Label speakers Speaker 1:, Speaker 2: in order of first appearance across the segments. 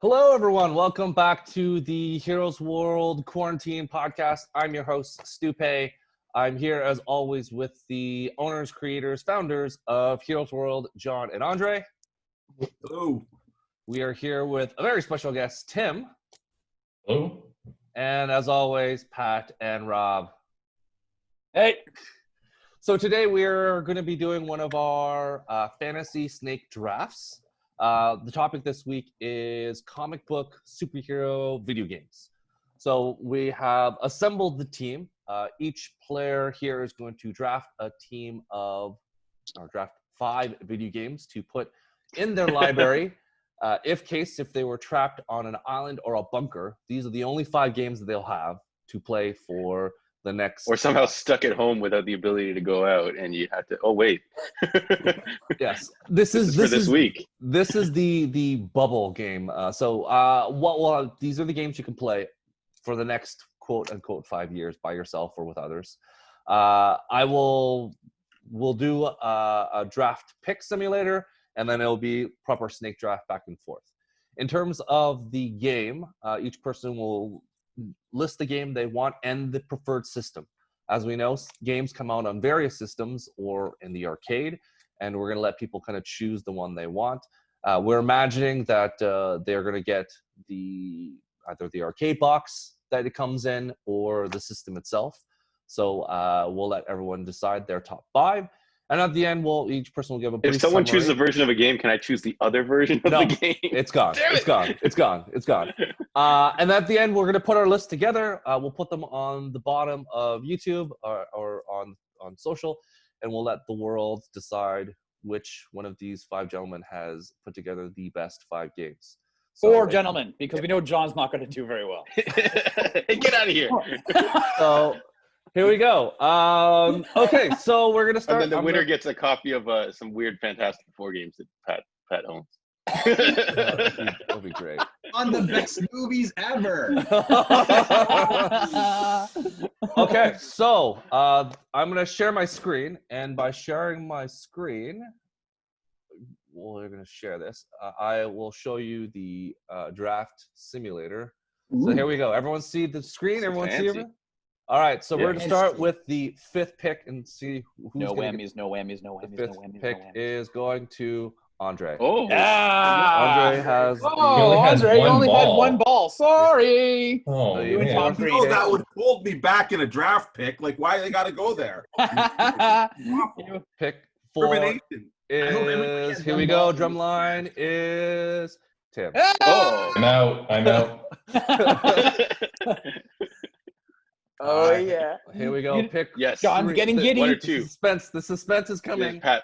Speaker 1: Hello, everyone. Welcome back to the Heroes World Quarantine Podcast. I'm your host, Stupe. I'm here, as always, with the owners, creators, founders of Heroes World, Jon and Andre.
Speaker 2: Hello.
Speaker 1: We are here with a very special guest, Tim.
Speaker 3: Hello.
Speaker 1: And as always, Pat and Rob.
Speaker 4: Hey.
Speaker 1: So today we're going to be doing one of our fantasy snake drafts. The topic this week is comic book superhero video games. So we have assembled the team. Each player here is going to draft a team of, or draft 5 video games to put in their library. If they were trapped on an island or a bunker, these are the only 5 games that they'll have to play for the next.
Speaker 5: Or somehow stuck at home without the ability to go out, and you have to. Oh wait.
Speaker 1: Yes, this is
Speaker 5: this week.
Speaker 1: This is the bubble game. These are the games you can play for the next quote unquote 5 years by yourself or with others. We'll do a draft pick simulator, and then it'll be proper snake draft back and forth. In terms of the game, each person will list the game they want and the preferred system. As we know, games come out on various systems or in the arcade, and we're going to let people kind of choose the one they want. We're imagining that they're going to get either the arcade box that it comes in or the system itself. So we'll let everyone decide their top 5. And at the end, each person will give a brief
Speaker 5: If someone
Speaker 1: summary.
Speaker 5: chooses a version of a game, can I choose the other version of the game?
Speaker 1: It's gone. It's gone. It's gone. It's gone. And at the end, we're going to put our list together. We'll put them on the bottom of YouTube or on social, and we'll let the world decide which one of these 5 gentlemen has put together the best 5 games. So,
Speaker 4: 4 gentlemen, because we know John's not going to do very well.
Speaker 5: Get out of here.
Speaker 1: So here we go. Okay, so we're going to start.
Speaker 5: And then the winner gets a copy of some weird Fantastic Four games that Pat owns.
Speaker 1: That'll be great.
Speaker 2: On the best movies ever.
Speaker 1: Okay, so I'm going to share my screen, and by sharing my screen, we're going to share this. I will show you the draft simulator. So here we go. Everyone see the screen?
Speaker 5: So
Speaker 1: Everyone
Speaker 5: fancy.
Speaker 1: see everything? All right, so we're going to start with the 5th pick and see who's
Speaker 4: No
Speaker 1: going to
Speaker 4: whammies, no whammies, no
Speaker 1: The
Speaker 4: whammies,
Speaker 1: 5th
Speaker 4: no whammies,
Speaker 1: pick
Speaker 4: no whammies.
Speaker 1: is going to Andre.
Speaker 5: Oh.
Speaker 1: Andre has
Speaker 4: Oh,
Speaker 3: has
Speaker 4: Andre, you
Speaker 3: one
Speaker 4: only had
Speaker 3: ball.
Speaker 4: 1 ball. Sorry.
Speaker 3: Oh,
Speaker 1: You and
Speaker 3: man.
Speaker 4: Tom
Speaker 2: You know, that would hold me back in a draft pick. Like, why they got to go there?
Speaker 1: pick 4
Speaker 2: Discrimination. everybody
Speaker 1: is,
Speaker 2: has
Speaker 1: here
Speaker 2: one
Speaker 1: we go,
Speaker 2: ball.
Speaker 1: drumline is Tim.
Speaker 5: Oh.
Speaker 3: I'm out.
Speaker 4: Oh, yeah.
Speaker 1: Here we go, pick
Speaker 5: Yes.
Speaker 4: John's
Speaker 1: 3.
Speaker 4: getting giddy.
Speaker 5: 1 or
Speaker 1: The
Speaker 5: 2.
Speaker 1: suspense is coming.
Speaker 5: Pat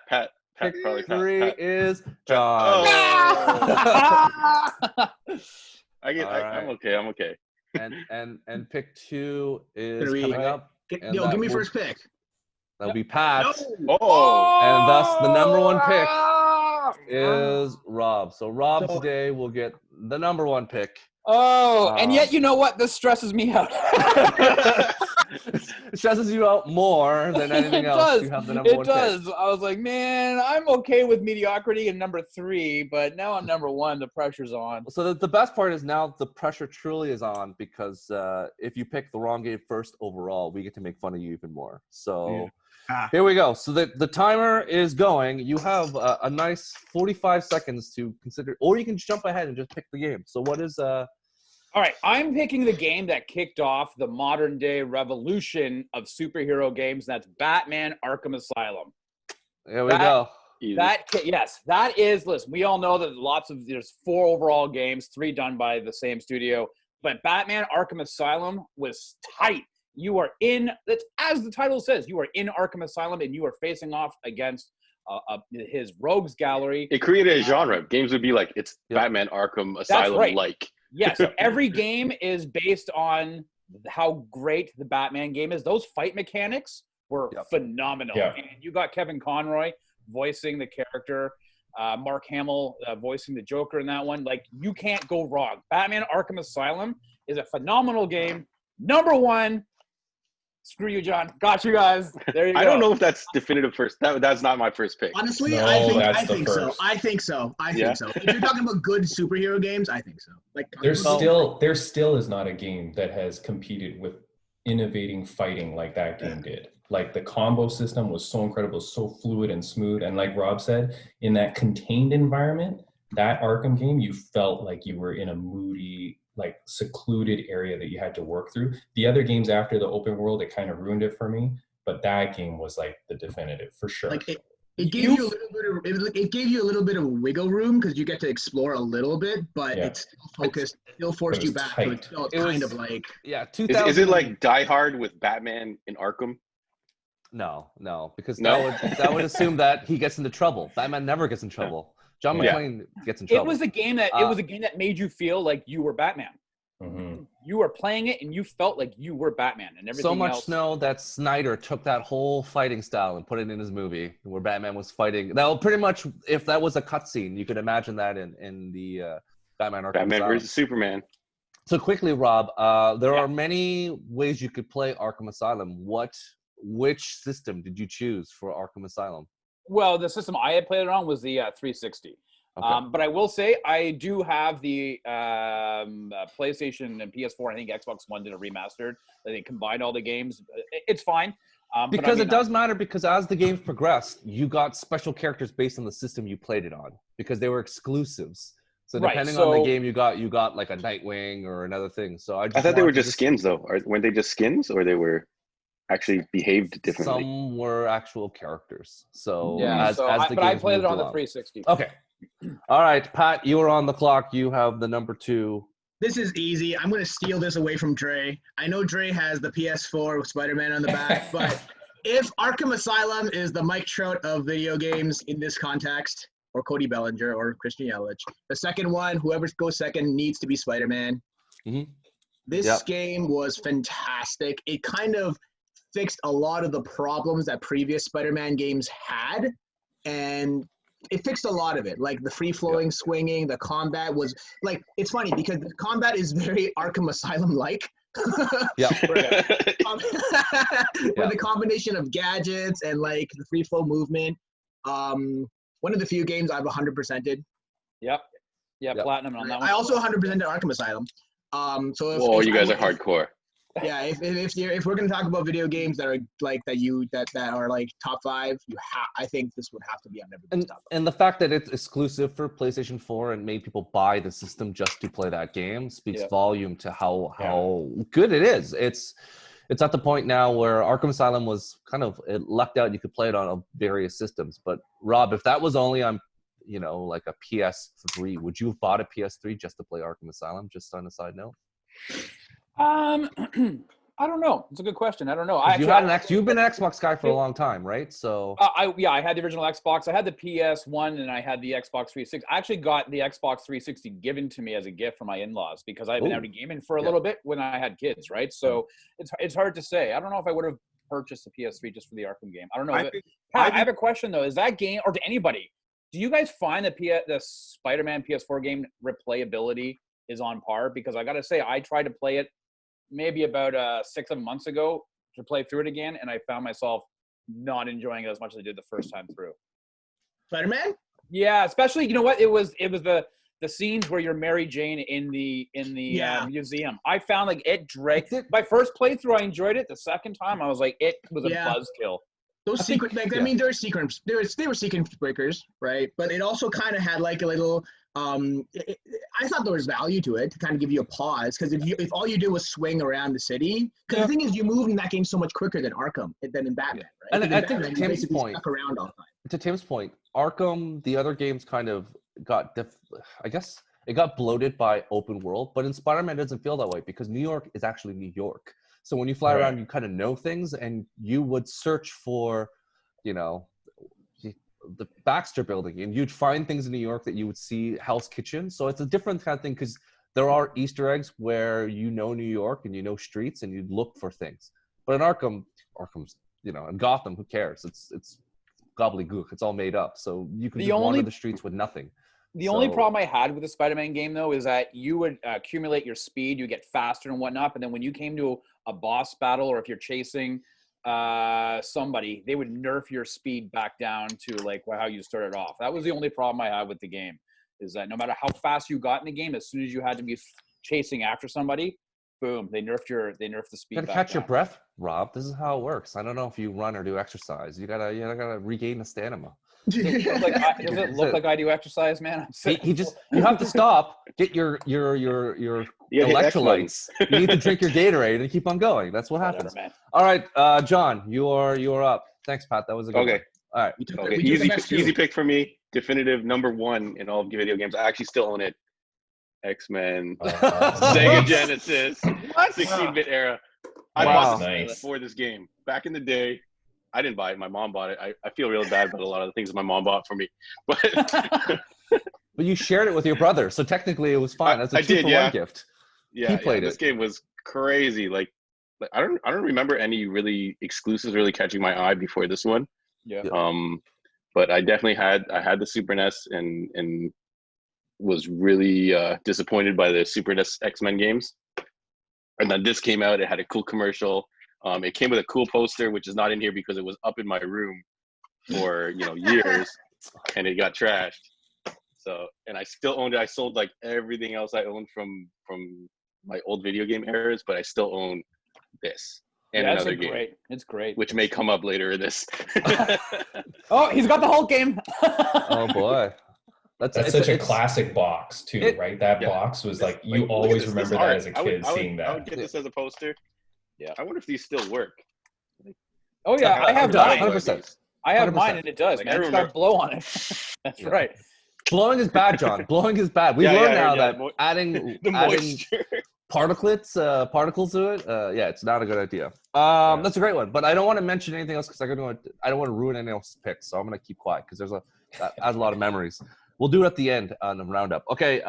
Speaker 1: Pick
Speaker 5: probably
Speaker 1: 3
Speaker 5: Pat.
Speaker 1: is John.
Speaker 5: Oh. I'm
Speaker 1: Alright.
Speaker 5: okay.
Speaker 1: And pick 2 is
Speaker 2: 3.
Speaker 1: coming up. And that
Speaker 2: Give me
Speaker 1: will-
Speaker 2: first pick.
Speaker 1: That'll be Pat.
Speaker 2: No.
Speaker 5: Oh.
Speaker 1: And thus the number 1 pick is Rob. So Rob today will get the number 1 pick.
Speaker 4: Oh, and yet, you know what? This stresses me out.
Speaker 1: It stresses you out more than anything else.
Speaker 4: Does.
Speaker 1: You have the number 1
Speaker 4: It does. I was like, man, I'm okay with mediocrity in number 3, but now I'm number 1. The pressure's on.
Speaker 1: pick. So the best part is now the pressure truly is on because if you pick the wrong game first overall, we get to make fun of you even more. So here we go. So the timer is going. You have a nice 45 seconds to consider, or you can jump ahead and just pick the game. So what is
Speaker 4: All right, I'm picking the game that kicked off the modern-day revolution of superhero games. That's Batman Arkham Asylum.
Speaker 1: There we go.
Speaker 5: Easy.
Speaker 4: That is, listen, we all know that there's 4 overall games, 3 done by the same studio, but Batman Arkham Asylum was tight. You are as the title says, you are in Arkham Asylum, and you are facing off against his rogues gallery.
Speaker 5: It created a genre. Games would be like, it's
Speaker 1: Yep.
Speaker 5: Batman Arkham Asylum like.
Speaker 4: Yeah, so every game is based on how great the Batman game is. Those fight mechanics were phenomenal.
Speaker 3: Yeah.
Speaker 4: And you got Kevin Conroy voicing the character, Mark Hamill voicing the Joker in that one. Like, you can't go wrong. Batman Arkham Asylum is a phenomenal game. Number 1, Screw you, John. Got you guys. There you go.
Speaker 5: I don't know if that's definitive first. That's not my first pick.
Speaker 6: Honestly,
Speaker 3: No,
Speaker 6: I
Speaker 3: that's the
Speaker 6: think so.
Speaker 3: first.
Speaker 6: I think so. I
Speaker 5: Yeah.
Speaker 6: think so. If you're talking about good superhero games, I think so. Like
Speaker 3: There still is not a game that has competed with innovating fighting like that game did. Like the combo system was so incredible, so fluid and smooth. And like Rob said, in that contained environment, that Arkham game, you felt like you were in a moody, like secluded area that you had to work through. The other games after the open world, it kind of ruined it for me. But that game was like the definitive for sure.
Speaker 6: Like it gave you a little bit of it gave you a little bit of wiggle room because you get to explore a little bit, but it's still focused, still forced you back. So it's still kind of like
Speaker 1: Yeah, 2000.
Speaker 5: Is it like Die Hard with Batman in Arkham?
Speaker 1: No, because
Speaker 5: No?
Speaker 1: that would assume that he gets into trouble. Batman never gets in trouble. John
Speaker 3: Yeah.
Speaker 1: McClane gets in trouble.
Speaker 4: It was a game that made you feel like you were Batman.
Speaker 3: Mhm.
Speaker 4: You were playing it and you felt like you were Batman and everything
Speaker 1: so much
Speaker 4: else.
Speaker 1: snow that Snyder took that whole fighting style and put it in his movie where Batman was fighting. That was pretty much, if that was a cutscene, you could imagine that in the Batman Arkham
Speaker 5: Batman
Speaker 1: Asylum.
Speaker 5: versus Superman.
Speaker 1: So quickly, Rob, there are many ways you could play Arkham Asylum. Which system did you choose for Arkham Asylum?
Speaker 4: Well, the system I had played it on was the 360.
Speaker 1: Okay.
Speaker 4: But I will say I do have the PlayStation and PS4. I think Xbox One did a remastered. They combined all the games. It's fine.
Speaker 1: Because it does matter, because as the games progressed, you got special characters based on the system you played it on, because they were exclusives. So depending on the game you got like a Nightwing or another thing. So I
Speaker 5: thought they were just skins, though. Weren't they just skins, or they were actually behaved differently?
Speaker 1: Some were actual characters. So
Speaker 4: yeah. But I played it on the 360.
Speaker 1: Okay. All right, Pat, you are on the clock. You have the number 2.
Speaker 6: this is easy. I'm going to steal this away from Dre. I know Dre has the PS4 with Spider-Man on the back, but if Arkham Asylum is the Mike Trout of video games in this context, or Cody Bellinger, or Christian Yelich, the second one, whoever goes second, needs to be Spider-Man.
Speaker 1: Mm-hmm.
Speaker 6: This game was fantastic. It kind of fixed a lot of the problems that previous Spider-Man games had, and it fixed a lot of it. Like the free-flowing swinging, the combat was like, it's funny because the combat is very Arkham Asylum-like.
Speaker 1: Yeah.
Speaker 6: Where the combination of gadgets and like the free-flow movement. One of the few games I've 100%ed.
Speaker 4: Yep. Platinum on that one.
Speaker 6: I also 100%ed Arkham Asylum. So if
Speaker 5: You guys are hardcore.
Speaker 6: Yeah, if we're gonna talk about video games that are like that are like top 5, I think this would have to be on everybody's top 5.
Speaker 1: And the fact that it's exclusive for PlayStation 4 and made people buy the system just to play that game speaks volume to how good it is. It's at the point now where Arkham Asylum was kind of, it lucked out you could play it on various systems. But Rob, if that was only on, like a PS3, would you have bought a PS3 just to play Arkham Asylum? Just on a side note.
Speaker 4: I don't know. It's a good question. I don't know.
Speaker 1: You've been an Xbox guy for a long time, right? So
Speaker 4: I had the original Xbox. I had the PS1 and I had the Xbox 360. I actually got the Xbox 360 given to me as a gift from my in-laws because I've been out of gaming for a little bit when I had kids, right? So it's hard to say. I don't know if I would have purchased the PS3 just for the Arkham game. I don't know. I have a question though. Is that game, or to anybody, do you guys find the Spider-Man PS4 game replayability is on par? Because I got to say, I tried to play it maybe about 6-7 months ago to play through it again, and I found myself not enjoying it as much as I did the first time through.
Speaker 6: Spider-Man?
Speaker 4: Yeah, especially, you know what? It was the scenes where you're Mary Jane in the museum. I found like it dragged. My first playthrough, I enjoyed it. The second time, I was like, it was a buzzkill.
Speaker 6: Those secret, there were sequence. They were sequence breakers, right? But it also kind of had like a little. I thought there was value to it to kind of give you a pause, because if all you do was swing around the city, because the thing is, you move in that game so much quicker than Arkham than in Batman, right?
Speaker 1: And I think to Tim's point,
Speaker 6: stuck around all the time.
Speaker 1: To Tim's point, Arkham, the other games kind of got I guess it got bloated by open world, but in Spider-Man it doesn't feel that way because New York is actually New York. So when you fly around, you kind of know things, and you would search for, the Baxter Building, and you'd find things in New York that you would see Hell's Kitchen. So it's a different kind of thing because there are Easter eggs where New York and streets, and you'd look for things. But in Arkham's, in Gotham, who cares? It's gobbledygook. It's all made up. So you could just wander the streets with nothing.
Speaker 4: The only problem I had with the Spider-Man game, though, is that you would accumulate your speed, you get faster and whatnot, but then when you came to a boss battle or if you're chasing somebody, they would nerf your speed back down to like how you started off. That was the only problem I had with the game, is that no matter how fast you got in the game, as soon as you had to be chasing after somebody, boom, they nerfed the speed.
Speaker 1: You gotta catch your breath, Rob. This is how it works. I don't know if you run or do exercise. You gotta regain the stamina.
Speaker 4: Does it look like I do exercise, man?
Speaker 1: You have to stop, get your electrolytes. You need to drink your Gatorade and keep on going. That's what happens.
Speaker 4: Whatever,
Speaker 1: All right, John, you're up. Thanks, Pat. That was a good one. All right.
Speaker 5: Okay. Easy pick for me. Definitive #1 in all video games. I actually still own it. X-Men, Sega Genesis, 16-bit era. I bought this for this game back in the day. I didn't buy it. My mom bought it. I feel real bad about a lot of the things my mom bought for me. But
Speaker 1: but you shared it with your brother, so technically it was fine. That's a 2-for-1 gift.
Speaker 5: Yeah,
Speaker 1: he played
Speaker 5: This game was crazy. Like I don't remember any really exclusives really catching my eye before this one.
Speaker 4: Yeah.
Speaker 5: But I definitely had the Super NES and was really disappointed by the Super NES X-Men games. And then this came out. It had a cool commercial. It came with a cool poster, which is not in here because it was up in my room for years, and it got trashed. So, and I still owned it. I sold like everything else I owned from my old video game eras, but I still own this and another game.
Speaker 4: It's great.
Speaker 5: Which may come up later in this.
Speaker 4: Oh, he's got the Hulk game.
Speaker 1: Oh boy.
Speaker 3: That's such a classic box too, right? That box was like you always remember that as a kid seeing that.
Speaker 5: I would get this as a poster. Yeah. I wonder if these still work.
Speaker 4: Oh yeah, I have mine.
Speaker 1: 100%.
Speaker 4: I have mine and it does. Man, it's got blow on it. That's right.
Speaker 1: Blowing is bad, John. Blowing is bad. We learned now that adding particles to it, it's not a good idea. That's a great one, but I don't want to mention anything else because I don't want to ruin anyone else's picks, so I'm going to keep quiet because that adds a lot of memories. We'll do it at the end on the roundup. Okay,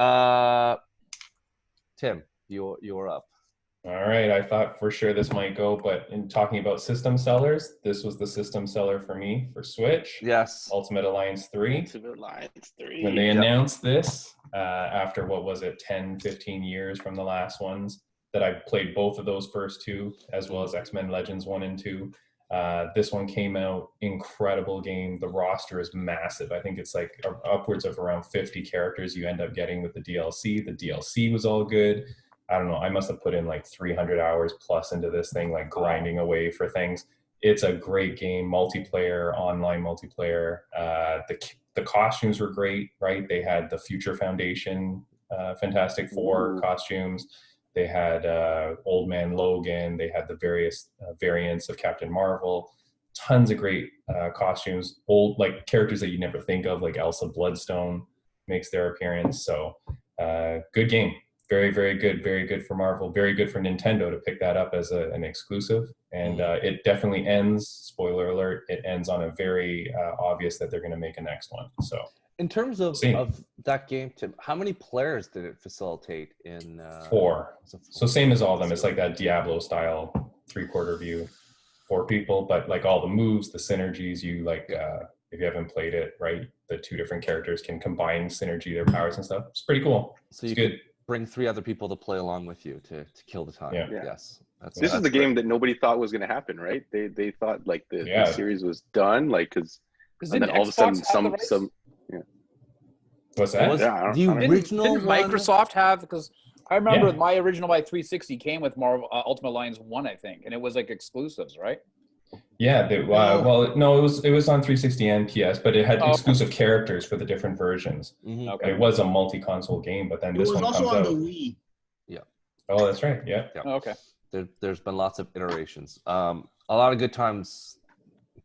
Speaker 1: Tim, you're up.
Speaker 3: All right, I thought for sure this might go, but in talking about system sellers, this was the system seller for me for Switch.
Speaker 1: Yes.
Speaker 3: Ultimate Alliance 3.
Speaker 5: Ultimate Alliance 3.
Speaker 3: When they announced this, after 10, 15 years from the last ones, that I played both of those first two, as well as X-Men Legends 1 and 2. This one came out, incredible game. The roster is massive. I think it's like upwards of around 50 characters you end up getting with the DLC. The DLC was all good. I don't know, I must have put in like 300 hours plus into this thing, like grinding away for things. It's a great game, multiplayer, online multiplayer. The costumes were great, right? They had the Future Foundation Fantastic Four costumes. They had Old Man Logan. They had the various variants of Captain Marvel. Tons of great costumes. Old like characters that you never think of, like Elsa Bloodstone makes their appearance. So good game. Very, very good. Very good for Marvel. Very good for Nintendo to pick that up as an exclusive. And it definitely ends, spoiler alert, it ends on a very obvious that they're going to make a next one. So
Speaker 1: in terms of that game, Tim, how many players did it facilitate in?
Speaker 3: 4. So same as all of them. It's like that Diablo style 3/4 view, 4 people, but like all the moves, the synergies, you like, if you haven't played it, right, the 2 different characters can combine synergy, their powers and stuff. It's pretty cool.
Speaker 1: So you could bring 3 other people to play along with you to kill the time.
Speaker 3: Yeah.
Speaker 1: Yes.
Speaker 5: This is the game that nobody thought was going to happen, right? They thought like the series was done, like because then all of a sudden some
Speaker 3: What's that?
Speaker 1: The original
Speaker 4: didn't Microsoft have, because I remember my original by 360 came with Marvel Ultimate Alliance 1, I think, and it was like exclusives, right?
Speaker 3: Yeah, well, no, it was on 360 and PS, but it had exclusive characters for the different versions.
Speaker 4: Okay.
Speaker 3: It was a multi-console game, but then this one comes out. It was also on the Wii.
Speaker 1: Yeah.
Speaker 3: Oh, that's right. Yeah.
Speaker 4: Oh, okay.
Speaker 1: There's been lots of iterations. A lot of good times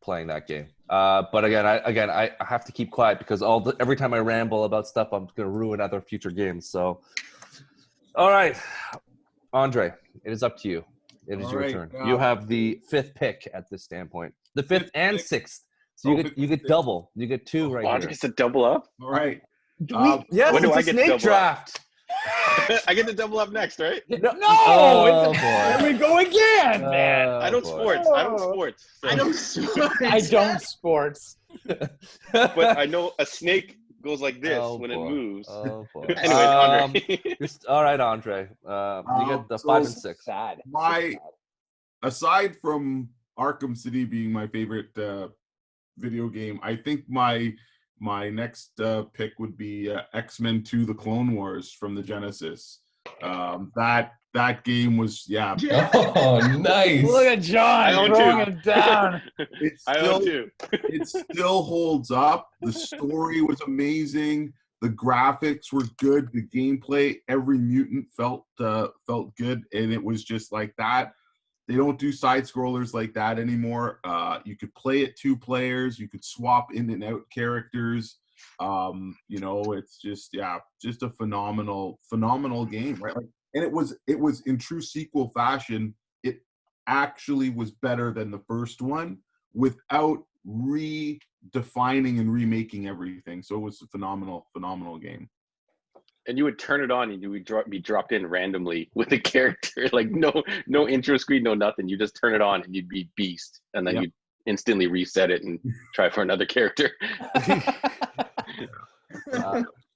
Speaker 1: playing that game. But again, I have to keep quiet because every time I ramble about stuff, I'm going to ruin other future games. So, all right, Andre, it is up to you. It is your turn. You have the 5th pick at this standpoint. The 5th and 6th. So you get double. You get 2 right here.
Speaker 5: Andre gets to double up?
Speaker 2: All right.
Speaker 1: Yes,
Speaker 5: when do
Speaker 1: it's
Speaker 5: I
Speaker 1: a
Speaker 5: get
Speaker 1: snake
Speaker 5: double
Speaker 1: draft.
Speaker 5: I get to double up next, right?
Speaker 4: No!
Speaker 1: Oh, boy.
Speaker 4: Here we go again, man.
Speaker 5: I don't sports.
Speaker 6: I don't sports.
Speaker 4: I don't sports.
Speaker 5: But I know a snake goes like this
Speaker 1: Oh,
Speaker 5: when it
Speaker 1: boy.
Speaker 5: moves.
Speaker 1: Oh boy.
Speaker 5: Anyway, Andre.
Speaker 1: All right, Andre. You get the 5 and 6.
Speaker 4: Sad.
Speaker 2: Aside from Arkham City being my favorite video game, I think my next pick would be X-Men 2: The Clone Wars from the Genesis. That game was
Speaker 3: Oh, nice.
Speaker 4: Look at John
Speaker 5: I own
Speaker 4: throwing
Speaker 5: two.
Speaker 4: him down.
Speaker 5: I own two.
Speaker 2: It still holds up. The story was amazing. The graphics were good. The gameplay, every mutant felt good, and it was just like that. They don't do side scrollers like that anymore. You could play it 2 players. You could swap in and out characters. It's just a phenomenal game, right? And it was in true sequel fashion. It actually was better than the first one without redefining and remaking everything. So it was a phenomenal game.
Speaker 5: And you would turn it on and you would be dropped in randomly with a character, like no intro screen, no nothing. You just turn it on and you'd be Beast, and then you'd instantly reset it and try for another character.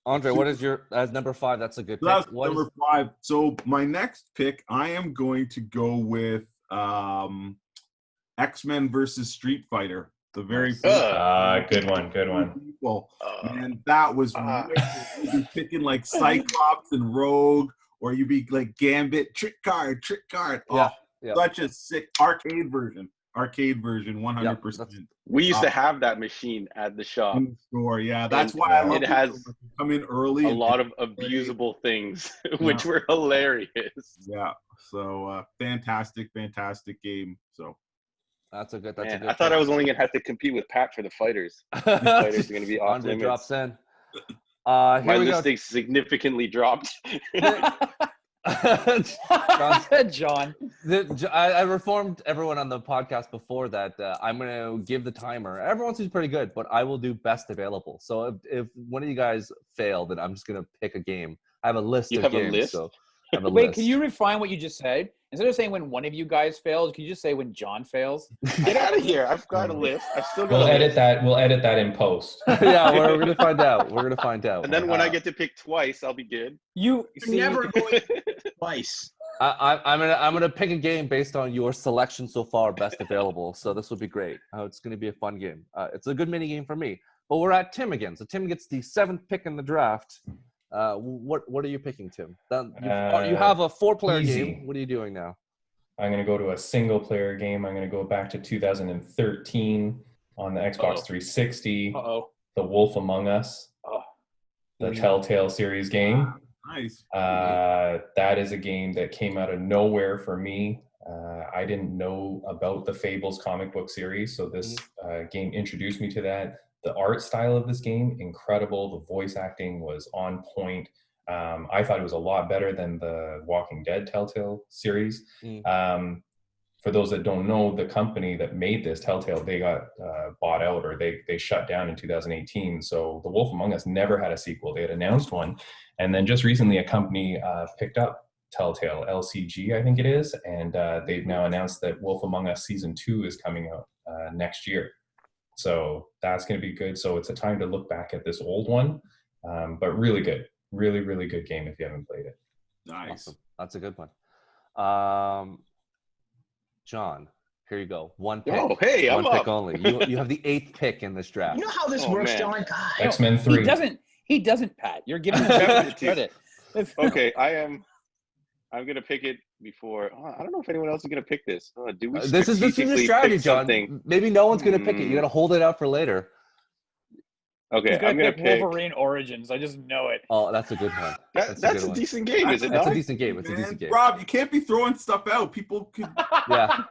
Speaker 1: Andre, what is your as number 5? That's a good pick.
Speaker 2: That's number 5. So my next pick, I am going to go with X-Men versus Street Fighter. The very first
Speaker 3: good one.
Speaker 2: people. And that was you'd be picking like Cyclops and Rogue, or you'd be like Gambit, trick card. Such a sick arcade version, 100%.
Speaker 5: We used to have that machine at the shop.
Speaker 2: In the store, that's why I love
Speaker 5: it. Has
Speaker 2: come in early.
Speaker 5: A lot of abusable things, which were hilarious.
Speaker 2: Yeah, so fantastic game. So
Speaker 1: that's a good.
Speaker 5: I thought I was only gonna have to compete with Pat for the fighters. The fighters are gonna be off
Speaker 1: Andre
Speaker 5: limits.
Speaker 1: drops in.
Speaker 5: My listing significantly dropped.
Speaker 4: John.
Speaker 1: I informed everyone on the podcast before that I'm going to give the timer. Everyone seems pretty good, but I will do best available. So if one of you guys fail, then I'm just going to pick a game. I have a list of games.
Speaker 5: List?
Speaker 1: So I have a
Speaker 4: Wait,
Speaker 1: list.
Speaker 4: can you refine what you just said? Instead of saying when one of you guys fails, can you just say when John fails?
Speaker 5: Get out of here. I've got a list. I've still got
Speaker 3: We'll edit that in post.
Speaker 1: Yeah, we're going to find out.
Speaker 5: And then when I get to pick twice, I'll be good.
Speaker 6: You're never going twice.
Speaker 1: I'm gonna pick a game based on your selection so far, best available. So this would be great. It's gonna be a fun game. It's a good mini game for me. But we're at Tim again. So Tim gets the 7th pick in the draft. What are you picking, Tim? You have a 4-player game. What are you doing now?
Speaker 3: I'm going to go to a single-player game. I'm going to go back to 2013 on the Xbox 360. The Wolf Among Us, the Telltale series game.
Speaker 2: Nice.
Speaker 3: That is a game that came out of nowhere for me. I didn't know about the Fables comic book series, so this game introduced me to that. The art style of this game, incredible. The voice acting was on point. I thought it was a lot better than the Walking Dead Telltale series. For those that don't know, the company that made this, Telltale, they got bought out, or they shut down in 2018. So The Wolf Among Us never had a sequel. They had announced one. And then just recently a company picked up Telltale, LCG, I think it is. And they've now announced that Wolf Among Us Season 2 is coming out next year. So that's going to be good. So it's a time to look back at this old one, but really good. Really, really good game if you haven't played it.
Speaker 2: Nice.
Speaker 1: Awesome. That's a good one. John, here you go. One pick.
Speaker 5: Oh, hey,
Speaker 1: one
Speaker 5: I'm
Speaker 1: pick
Speaker 5: up.
Speaker 1: only. You have the 8th pick in this draft.
Speaker 6: You know how this
Speaker 5: Oh,
Speaker 6: works,
Speaker 5: man.
Speaker 6: John? God.
Speaker 3: X-Men 3.
Speaker 4: He doesn't, Pat. You're giving him too much credit.
Speaker 5: Okay, I'm gonna pick it before. I don't know if anyone else is gonna pick this. Do we?
Speaker 1: This is the
Speaker 5: strategically
Speaker 1: strategy,
Speaker 5: pick
Speaker 1: John.
Speaker 5: something?
Speaker 1: Maybe no one's going to pick it. You got to hold it out for later.
Speaker 5: Okay,
Speaker 4: He's
Speaker 5: I'm gonna pick.
Speaker 4: Wolverine Origins. I just know it.
Speaker 1: Oh, that's a good one.
Speaker 5: That's a decent game, is it
Speaker 1: That's
Speaker 5: not?
Speaker 1: a decent game. It's a decent game.
Speaker 2: Rob, you can't be throwing stuff out. People could.
Speaker 1: Yeah.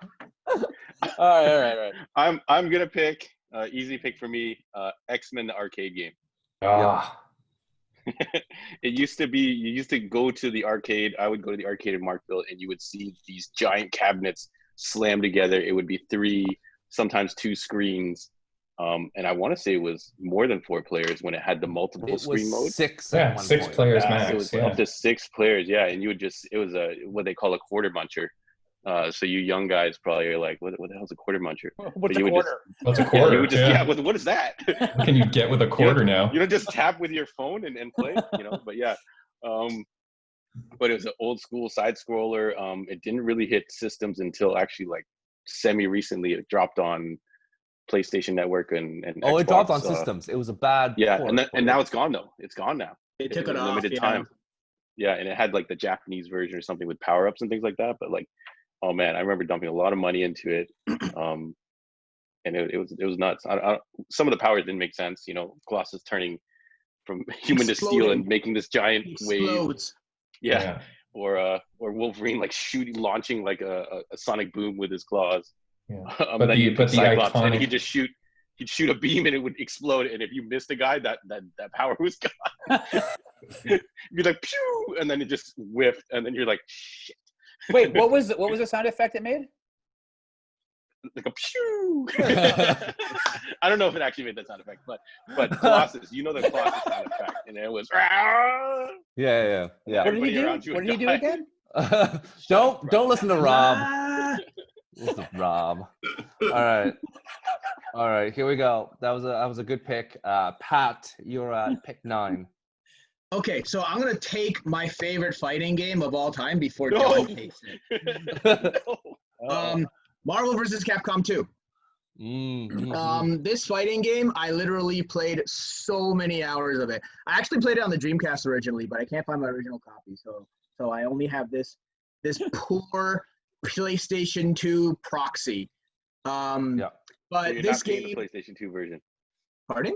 Speaker 4: All right.
Speaker 5: I'm gonna pick easy pick for me. X-Men the arcade game. It used to be you used to go to the arcade. I would go to the arcade in Markville, and you would see these giant cabinets slammed together. It would be 3, sometimes 2 screens. And I want to say it was more than 4 players when it had the multiple screen mode.
Speaker 1: 6.
Speaker 3: Yeah,
Speaker 1: at one
Speaker 3: 6
Speaker 1: point.
Speaker 3: players
Speaker 5: So
Speaker 3: max.
Speaker 5: it was
Speaker 3: Yeah.
Speaker 5: up to 6 players, yeah. And you would just, it was a what they call a quarter buncher. So you young guys probably are like, what the hell's a quarter muncher?
Speaker 4: What's
Speaker 5: you
Speaker 4: a
Speaker 5: would
Speaker 4: quarter?
Speaker 3: What's a
Speaker 5: Yeah,
Speaker 3: quarter?
Speaker 5: you would just what is that?
Speaker 3: What can you get with a quarter now?
Speaker 5: You don't just tap with your phone and play, But yeah, but it was an old school side scroller. It didn't really hit systems until actually like semi recently. It dropped on PlayStation Network and Xbox.
Speaker 1: It dropped on systems. It was a bad.
Speaker 5: Yeah,
Speaker 1: port,
Speaker 5: and now it's gone though. It's gone now.
Speaker 6: They took
Speaker 5: was
Speaker 6: it off.
Speaker 5: limited time. Yeah, and it had like the Japanese version or something with power ups and things like that. But like, oh man, I remember dumping a lot of money into it. And it was nuts. Some of the powers didn't make sense. Colossus turning from human to steel and making this giant wave. Yeah. Or Wolverine like launching like a sonic boom with his claws.
Speaker 3: Yeah.
Speaker 5: But the Cyclops,
Speaker 3: iconic...
Speaker 5: and he'd shoot a beam and it would explode. And if you missed a guy, that power was gone. You'd be like pew, and then it just whiffed, and then you're like shit.
Speaker 4: Wait, what was the sound effect it made?
Speaker 5: Like a pew. I don't know if it actually made that sound effect, but Colossus, the Colossus sound effect, and it was.
Speaker 1: Yeah.
Speaker 4: What did he do? What did he do again?
Speaker 1: Don't listen to Rob. Listen to Rob. All right. Here we go. That was a good pick. Pat, you're at pick 9.
Speaker 6: Okay, so I'm gonna take my favorite fighting game of all time before John takes it. Marvel vs. Capcom 2. This fighting game, I literally played so many hours of it. I actually played it on the Dreamcast originally, but I can't find my original copy, so I only have this poor PlayStation 2 proxy.
Speaker 1: Yeah.
Speaker 6: But
Speaker 5: so
Speaker 6: this game,
Speaker 5: the PlayStation 2 version.
Speaker 6: Pardon?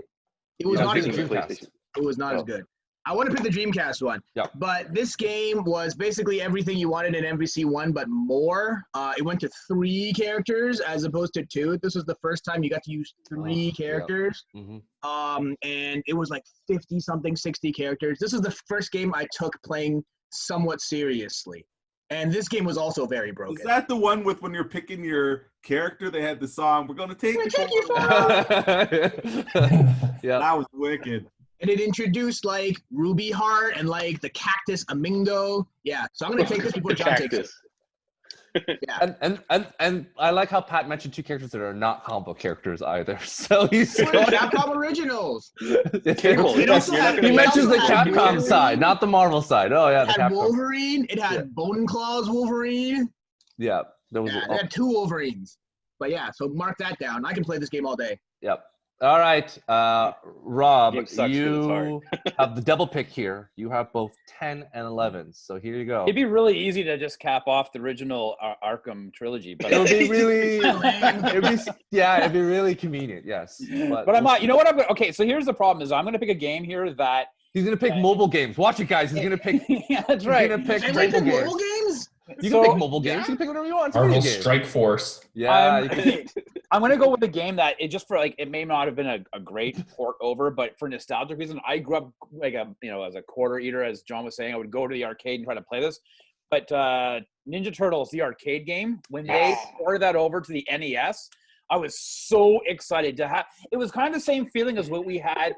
Speaker 6: It was not as good.
Speaker 1: Dreamcast.
Speaker 6: It was not as good. I want to pick the Dreamcast one.
Speaker 1: Yeah.
Speaker 6: But this game was basically everything you wanted in MVC1, but more. It went to 3 characters as opposed to 2. This was the first time you got to use 3 characters.
Speaker 1: Yeah. Mm-hmm.
Speaker 6: And it was like 50-something, 60 characters. This is the first game I took playing somewhat seriously. And this game was also very broken.
Speaker 2: Is that the one with when you're picking your character, they had the song, "We're gonna take you for
Speaker 1: Yeah.
Speaker 2: That was wicked.
Speaker 6: And it introduced like Ruby Heart and like the Cactus Amingo. Yeah, so I'm gonna take this before John takes it. Yeah.
Speaker 1: And I like how Pat mentioned 2 characters that are not comic book characters either. So he's
Speaker 6: Capcom originals.
Speaker 1: He mentions the Capcom side, not the Marvel side. Oh yeah,
Speaker 6: it
Speaker 1: the
Speaker 6: had
Speaker 1: Capcom.
Speaker 6: Wolverine. It had Bone Claws Wolverine.
Speaker 1: Yeah, there was.
Speaker 6: It had 2 Wolverines. But yeah, so mark that down. I can play this game all day.
Speaker 1: Yep. All right, Rob,
Speaker 5: Sucks,
Speaker 1: you have the double pick here. You have both 10 and 11. So here you go.
Speaker 4: It'd be really easy to just cap off the original Arkham trilogy, but
Speaker 1: It would be really, it'd be really convenient. Yes,
Speaker 4: but I'm not. You know what? Okay, so here's the problem: is I'm going to pick a game here that
Speaker 1: he's going to pick mobile games. Watch it, guys. He's going to pick.
Speaker 4: Yeah, that's right.
Speaker 1: He's going to pick
Speaker 6: mobile games.
Speaker 1: You can pick mobile games. You can pick whatever you want.
Speaker 3: Marvel Strike Force.
Speaker 1: Yeah.
Speaker 4: I'm gonna go with a game that it just for like it may not have been a great port over, but for nostalgic reason, I grew up like as a quarter eater, as John was saying. I would go to the arcade and try to play this. But Ninja Turtles, the arcade game, when they ported that over to the NES, I was so excited to have. It was kind of the same feeling as what we had.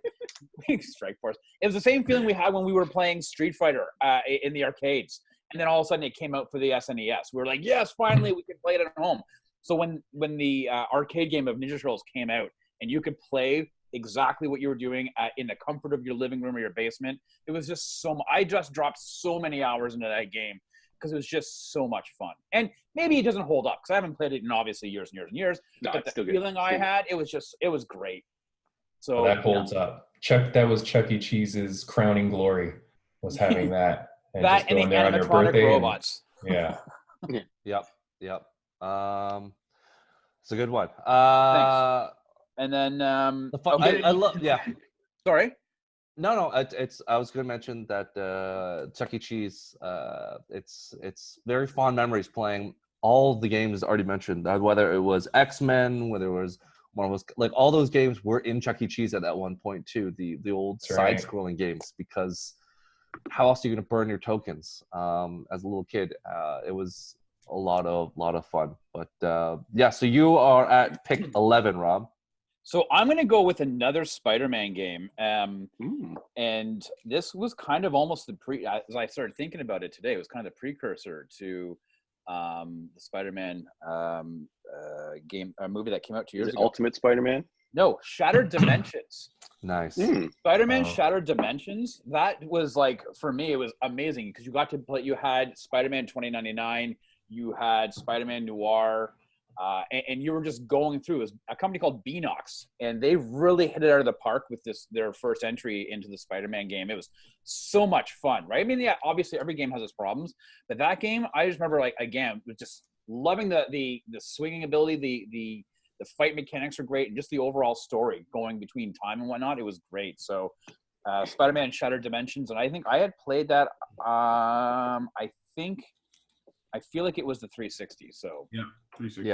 Speaker 4: Strike Force. It was the same feeling we had when we were playing Street Fighter in the arcades. And then all of a sudden it came out for the SNES. We were like, yes, finally we can play it at home. So when the arcade game of Ninja Turtles came out and you could play exactly what you were doing in the comfort of your living room or your basement, it was just I just dropped so many hours into that game because it was just so much fun. And maybe it doesn't hold up because I haven't played it in obviously years and years and years.
Speaker 5: No,
Speaker 4: but the feeling I had, it was great. So
Speaker 3: that holds up. That was Chuck E. Cheese's crowning glory, was having that. And
Speaker 4: that and the animatronic robots.
Speaker 3: Yeah.
Speaker 1: Yep. It's a good one.
Speaker 4: Thanks. And then
Speaker 1: I love. Yeah.
Speaker 4: Sorry.
Speaker 1: No. It's. I was going to mention that Chuck E. Cheese. It's very fond memories playing all the games already mentioned. Whether it was X-Men, whether it was Marvel's, like all those games were in Chuck E. Cheese at that one point too. The old side-scrolling games, because how else are you going to burn your tokens as a little kid? It was a lot of fun. But so you are at pick 11, Rob.
Speaker 4: So I'm going to go with another Spider-Man game. And this was kind of almost as I started thinking about it today, it was kind of the precursor to the Spider-Man movie that came out 2 years ago.
Speaker 5: Ultimate Spider-Man?
Speaker 4: No, Shattered Dimensions.
Speaker 1: Nice.
Speaker 4: Spider-Man
Speaker 3: Oh.
Speaker 4: Shattered Dimensions. That was like, for me, it was amazing because you got to play. You had Spider-Man 2099. You had Spider-Man Noir. And you were just going through. It was a company called Beanox, and they really hit it out of the park with their first entry into the Spider-Man game. It was so much fun, right? I mean, yeah, obviously every game has its problems, but that game, I just remember, like, again, just loving the swinging ability, the fight mechanics are great, and just the overall story going between time and whatnot. It was great. So, Spider-Man Shattered Dimensions, and I think I had played that. I feel like it was the 360. So
Speaker 2: Yeah, 360.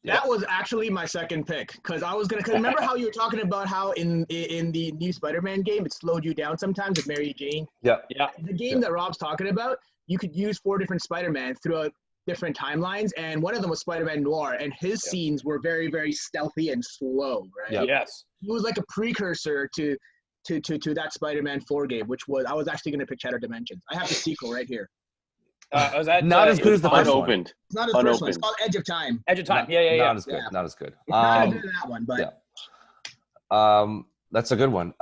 Speaker 1: Yeah.
Speaker 6: That was actually my second pick because I was gonna. Cause remember how you were talking about how in the new Spider-Man game it slowed you down sometimes with Mary Jane.
Speaker 1: Yeah.
Speaker 4: yeah,
Speaker 6: The game that Rob's talking about, you could use 4 different Spider-Man throughout different timelines, and one of them was Spider-Man Noir, and his scenes were very, very stealthy and slow. Right.
Speaker 1: Yeah.
Speaker 4: yes.
Speaker 6: He was like a precursor to that Spider-Man 4 game, which was I was actually gonna pick Shattered Dimensions. I have the sequel right here.
Speaker 4: Was that
Speaker 1: Not as good as the first one.
Speaker 5: Unopened.
Speaker 6: It's not his first one. It's
Speaker 5: Unopened.
Speaker 6: called Edge of Time.
Speaker 4: Edge of Time?
Speaker 1: Not-
Speaker 4: Yeah.
Speaker 1: Not as good.
Speaker 6: Yeah.
Speaker 1: Not as good.
Speaker 6: It's not as good as that one, but
Speaker 1: Yeah. That's a good one.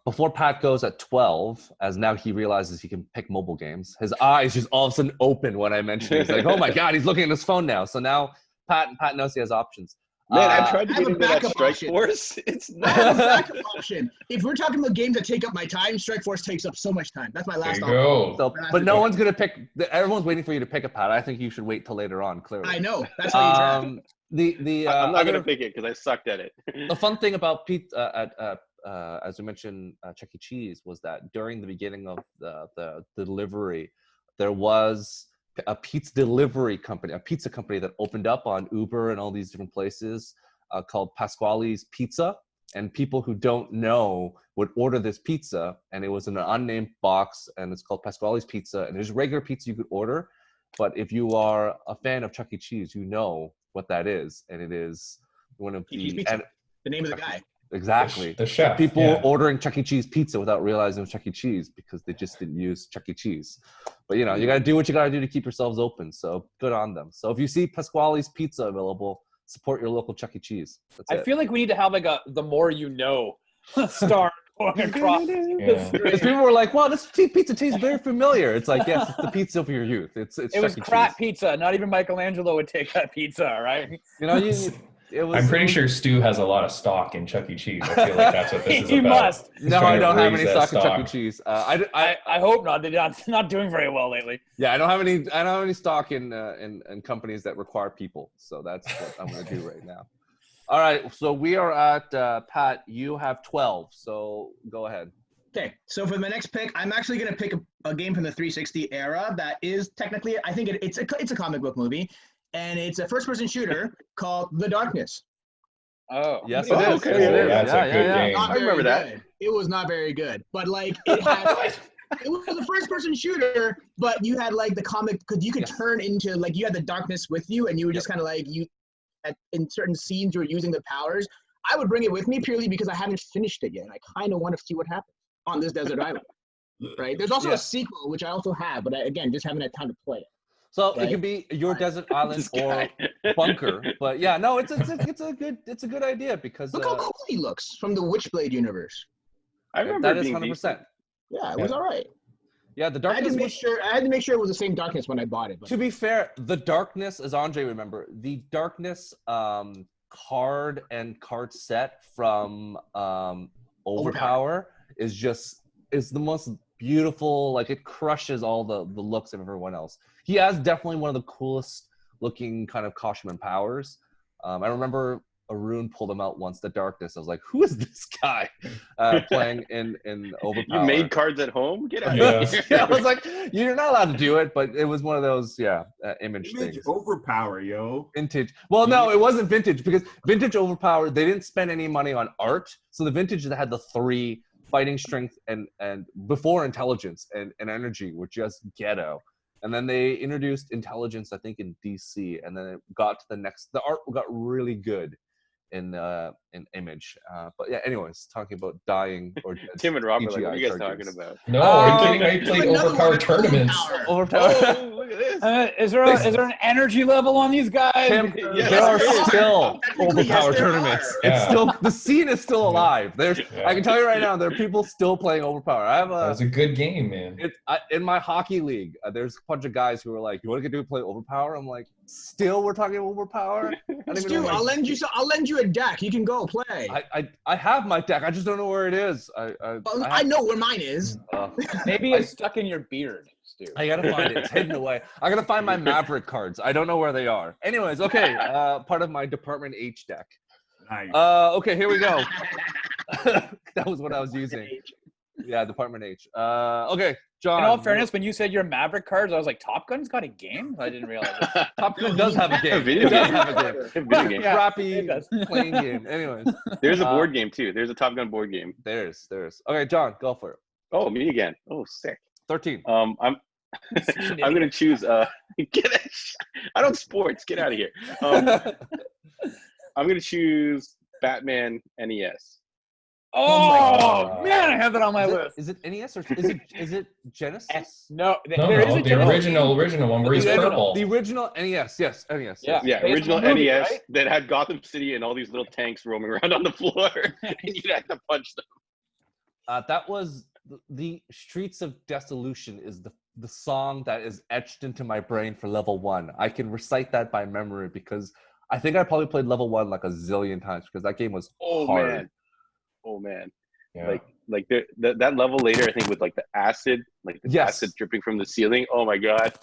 Speaker 1: Before Pat goes at 12, as now he realizes he can pick mobile games, his eyes just all of a sudden open when I mentioned it. He's like, oh my God, he's looking at his phone now. So now Pat knows he has options.
Speaker 5: Man, I tried to
Speaker 6: I have
Speaker 5: get
Speaker 6: a
Speaker 5: into that
Speaker 6: backup
Speaker 5: Strike
Speaker 6: option.
Speaker 5: Force. It's
Speaker 6: I
Speaker 5: not.
Speaker 6: have a backup option. If we're talking about games that take up my time, Strike Force takes up so much time. That's my
Speaker 3: There
Speaker 6: last
Speaker 3: you
Speaker 6: option.
Speaker 3: go.
Speaker 1: So, but no one's gonna pick. Everyone's waiting for you to pick a Pat. I think you should wait till later on. Clearly,
Speaker 6: I know. That's how you draft.
Speaker 5: I'm not
Speaker 1: other-
Speaker 5: gonna pick it because I sucked at it.
Speaker 1: The fun thing about as we mentioned, Chuck E. Cheese was that during the beginning of the delivery, there was a pizza delivery company, a pizza company that opened up on Uber and all these different places called Pasquale's Pizza. And people who don't know would order this pizza, and it was in an unnamed box, and it's called Pasquale's Pizza. And there's regular pizza you could order, but if you are a fan of Chuck E. Cheese, you know what that is, and it is one of
Speaker 6: Chuck E. Cheese
Speaker 1: the
Speaker 6: Pizza. The name of the guy.
Speaker 1: exactly
Speaker 3: The chef.
Speaker 1: people
Speaker 3: yeah.
Speaker 1: ordering Chuck E. Cheese pizza without realizing it was Chuck E. Cheese because they just didn't use Chuck E. Cheese. But you know, you got to do what you got to do to keep yourselves open. So good on them. So if you see Pasquale's Pizza available, support your local Chuck E. Cheese. That's
Speaker 4: I
Speaker 1: it.
Speaker 4: feel like we need to have like the more you know star going across.
Speaker 3: Yeah.
Speaker 1: Because people were like, "Wow, this pizza tastes very familiar." It's like, yes, it's the pizza of your youth. It's
Speaker 4: It
Speaker 1: Chuck
Speaker 4: was
Speaker 1: E.
Speaker 4: crap
Speaker 1: Cheese.
Speaker 4: pizza. Not even Michelangelo would take that pizza, right?
Speaker 1: You know, it was.
Speaker 3: I'm pretty
Speaker 1: it was-
Speaker 3: sure Stu has a lot of stock in Chuck E. Cheese. I feel like that's what this is
Speaker 4: He
Speaker 3: about.
Speaker 4: must.
Speaker 3: He's
Speaker 1: No,
Speaker 3: trying
Speaker 1: I
Speaker 3: to
Speaker 1: don't have
Speaker 3: raise
Speaker 1: any
Speaker 3: that
Speaker 1: stock in Chuck E. Cheese.
Speaker 4: I hope not. They're not doing very well lately.
Speaker 1: Yeah, I don't have any stock in companies that require people. So that's what I'm going to do right now. All right, so we are at Pat. You have 12, so go ahead.
Speaker 6: Okay, so for my next pick, I'm actually going to pick a game from the 360 era that is technically, I think it's a comic book movie, and it's a first-person shooter called The Darkness.
Speaker 4: Oh,
Speaker 1: Yes,
Speaker 5: Oh,
Speaker 1: it is.
Speaker 5: okay.
Speaker 1: Yes, it is.
Speaker 3: That's a good game.
Speaker 6: Not
Speaker 5: I remember
Speaker 6: very
Speaker 5: that.
Speaker 6: good. It was not very good, but like it had. It was a first-person shooter, but you had like the comic because you could
Speaker 1: Yes.
Speaker 6: turn into like you had the darkness with you, and you were just kind of like in certain scenes you were using the powers. I would bring it with me purely because I haven't finished it yet, and I kind of want to see what happens on this desert island. Right? There's also
Speaker 1: Yeah.
Speaker 6: a sequel which I also have, but again, just haven't had time to play it.
Speaker 1: So it
Speaker 6: Right.
Speaker 1: could be your desert island
Speaker 5: This
Speaker 1: or
Speaker 5: guy.
Speaker 1: bunker, but yeah, no, it's a good idea because
Speaker 6: Look how cool he looks from the Witchblade universe.
Speaker 5: I remember
Speaker 1: that
Speaker 5: it
Speaker 1: is
Speaker 5: being
Speaker 1: 100%.
Speaker 6: Yeah, it was
Speaker 3: Yeah.
Speaker 6: all right.
Speaker 1: Yeah, the
Speaker 6: I had
Speaker 1: darkness.
Speaker 6: to make sure it was the same darkness when I bought it. But
Speaker 1: To be fair, the darkness, as Andre remember, the darkness card and card set from Overpower is the most beautiful. Like it crushes all the looks of everyone else. He has definitely one of the coolest looking kind of costume and powers. I remember Arun pulled him out once. The darkness. I was like, who is this guy playing in Overpower?
Speaker 5: You made cards at home? Get out
Speaker 3: Yeah.
Speaker 5: of here.
Speaker 1: Yeah, I was like, you're not allowed to do it, but it was one of those, image
Speaker 2: Image
Speaker 1: things.
Speaker 2: overpower, yo.
Speaker 1: Vintage. Well, no, it wasn't vintage because vintage Overpower, they didn't spend any money on art. So the vintage that had the 3 fighting strength and before intelligence and energy were just ghetto. And then they introduced intelligence, I think, in DC, and then it got to the art got really good in image. But yeah, anyways, talking about dying or dead
Speaker 5: Tim and Robert, like, what are you
Speaker 1: CGI
Speaker 5: guys
Speaker 1: characters.
Speaker 5: talking about?
Speaker 3: No, are you kidding? I
Speaker 6: There's
Speaker 3: played
Speaker 6: another one
Speaker 3: Overpower
Speaker 6: with
Speaker 3: tournaments.
Speaker 6: Overpower.
Speaker 1: Overpower.
Speaker 5: Oh, look at
Speaker 4: Is there an energy level on these guys?
Speaker 1: Tim,
Speaker 5: Yes,
Speaker 1: there are
Speaker 5: there is.
Speaker 1: still
Speaker 6: Technically, yes,
Speaker 1: overpowered
Speaker 6: there
Speaker 1: tournaments.
Speaker 6: are.
Speaker 1: It's
Speaker 3: Yeah.
Speaker 1: still the scene is still
Speaker 3: Yeah.
Speaker 1: alive. I
Speaker 3: Yeah.
Speaker 1: can tell you right now, there are people still playing overpower. I have
Speaker 3: That was a good game, man.
Speaker 1: in my hockey league. There's a bunch of guys who are like, "You want to play overpower?" I'm like, "Still, we're talking overpower." I don't even know
Speaker 6: Stu,
Speaker 1: my-
Speaker 6: I'll lend you a deck. You can go play.
Speaker 1: I have my deck. I just don't know where it is.
Speaker 6: I know where mine is.
Speaker 4: Maybe it's stuck in your beard, Stu.
Speaker 1: I gotta find it. It's hidden away. I gotta find my Maverick cards. I don't know where they are. Anyways, okay. Part of my Department H deck.
Speaker 2: Nice.
Speaker 1: Okay, here we go. That was what I was using. Yeah, Department H. Okay, John.
Speaker 4: In all fairness, when you said your Maverick cards, I was like, Top Gun's got a game? I didn't realize that.
Speaker 1: Top Gun does have a game.
Speaker 5: Video
Speaker 1: It does
Speaker 5: game.
Speaker 1: have a game.
Speaker 5: Video game.
Speaker 4: Yeah,
Speaker 1: Crappy
Speaker 4: it does.
Speaker 1: playing game. Anyways,
Speaker 5: There's a board game too. There's a Top Gun board game.
Speaker 1: there's. Okay, John, go for it.
Speaker 5: Oh, me again. Oh, sick.
Speaker 1: 13.
Speaker 5: I'm gonna choose. I don't sports. Get out of here. I'm gonna choose Batman NES.
Speaker 4: Oh, man, I have that on my list.
Speaker 1: Is it NES or is it Genesis?
Speaker 4: No,
Speaker 3: No,
Speaker 4: there is
Speaker 3: no,
Speaker 4: a
Speaker 3: the
Speaker 4: general-
Speaker 3: original one where he's purple.
Speaker 1: The original NES. Yes, NES.
Speaker 4: Yeah.
Speaker 5: Yeah,
Speaker 4: Based
Speaker 5: original
Speaker 4: on the movie,
Speaker 5: NES
Speaker 4: right?
Speaker 5: that had Gotham City and all these little tanks roaming around on the floor, and you'd have to punch them.
Speaker 1: That was the Streets of Dissolution is the song that is etched into my brain for level 1. I can recite that by memory because I think I probably played level 1 like a zillion times because that game was hard.
Speaker 5: Man.
Speaker 3: Yeah.
Speaker 5: Like that level later, I think with like the acid, acid dripping from the ceiling. Oh my god!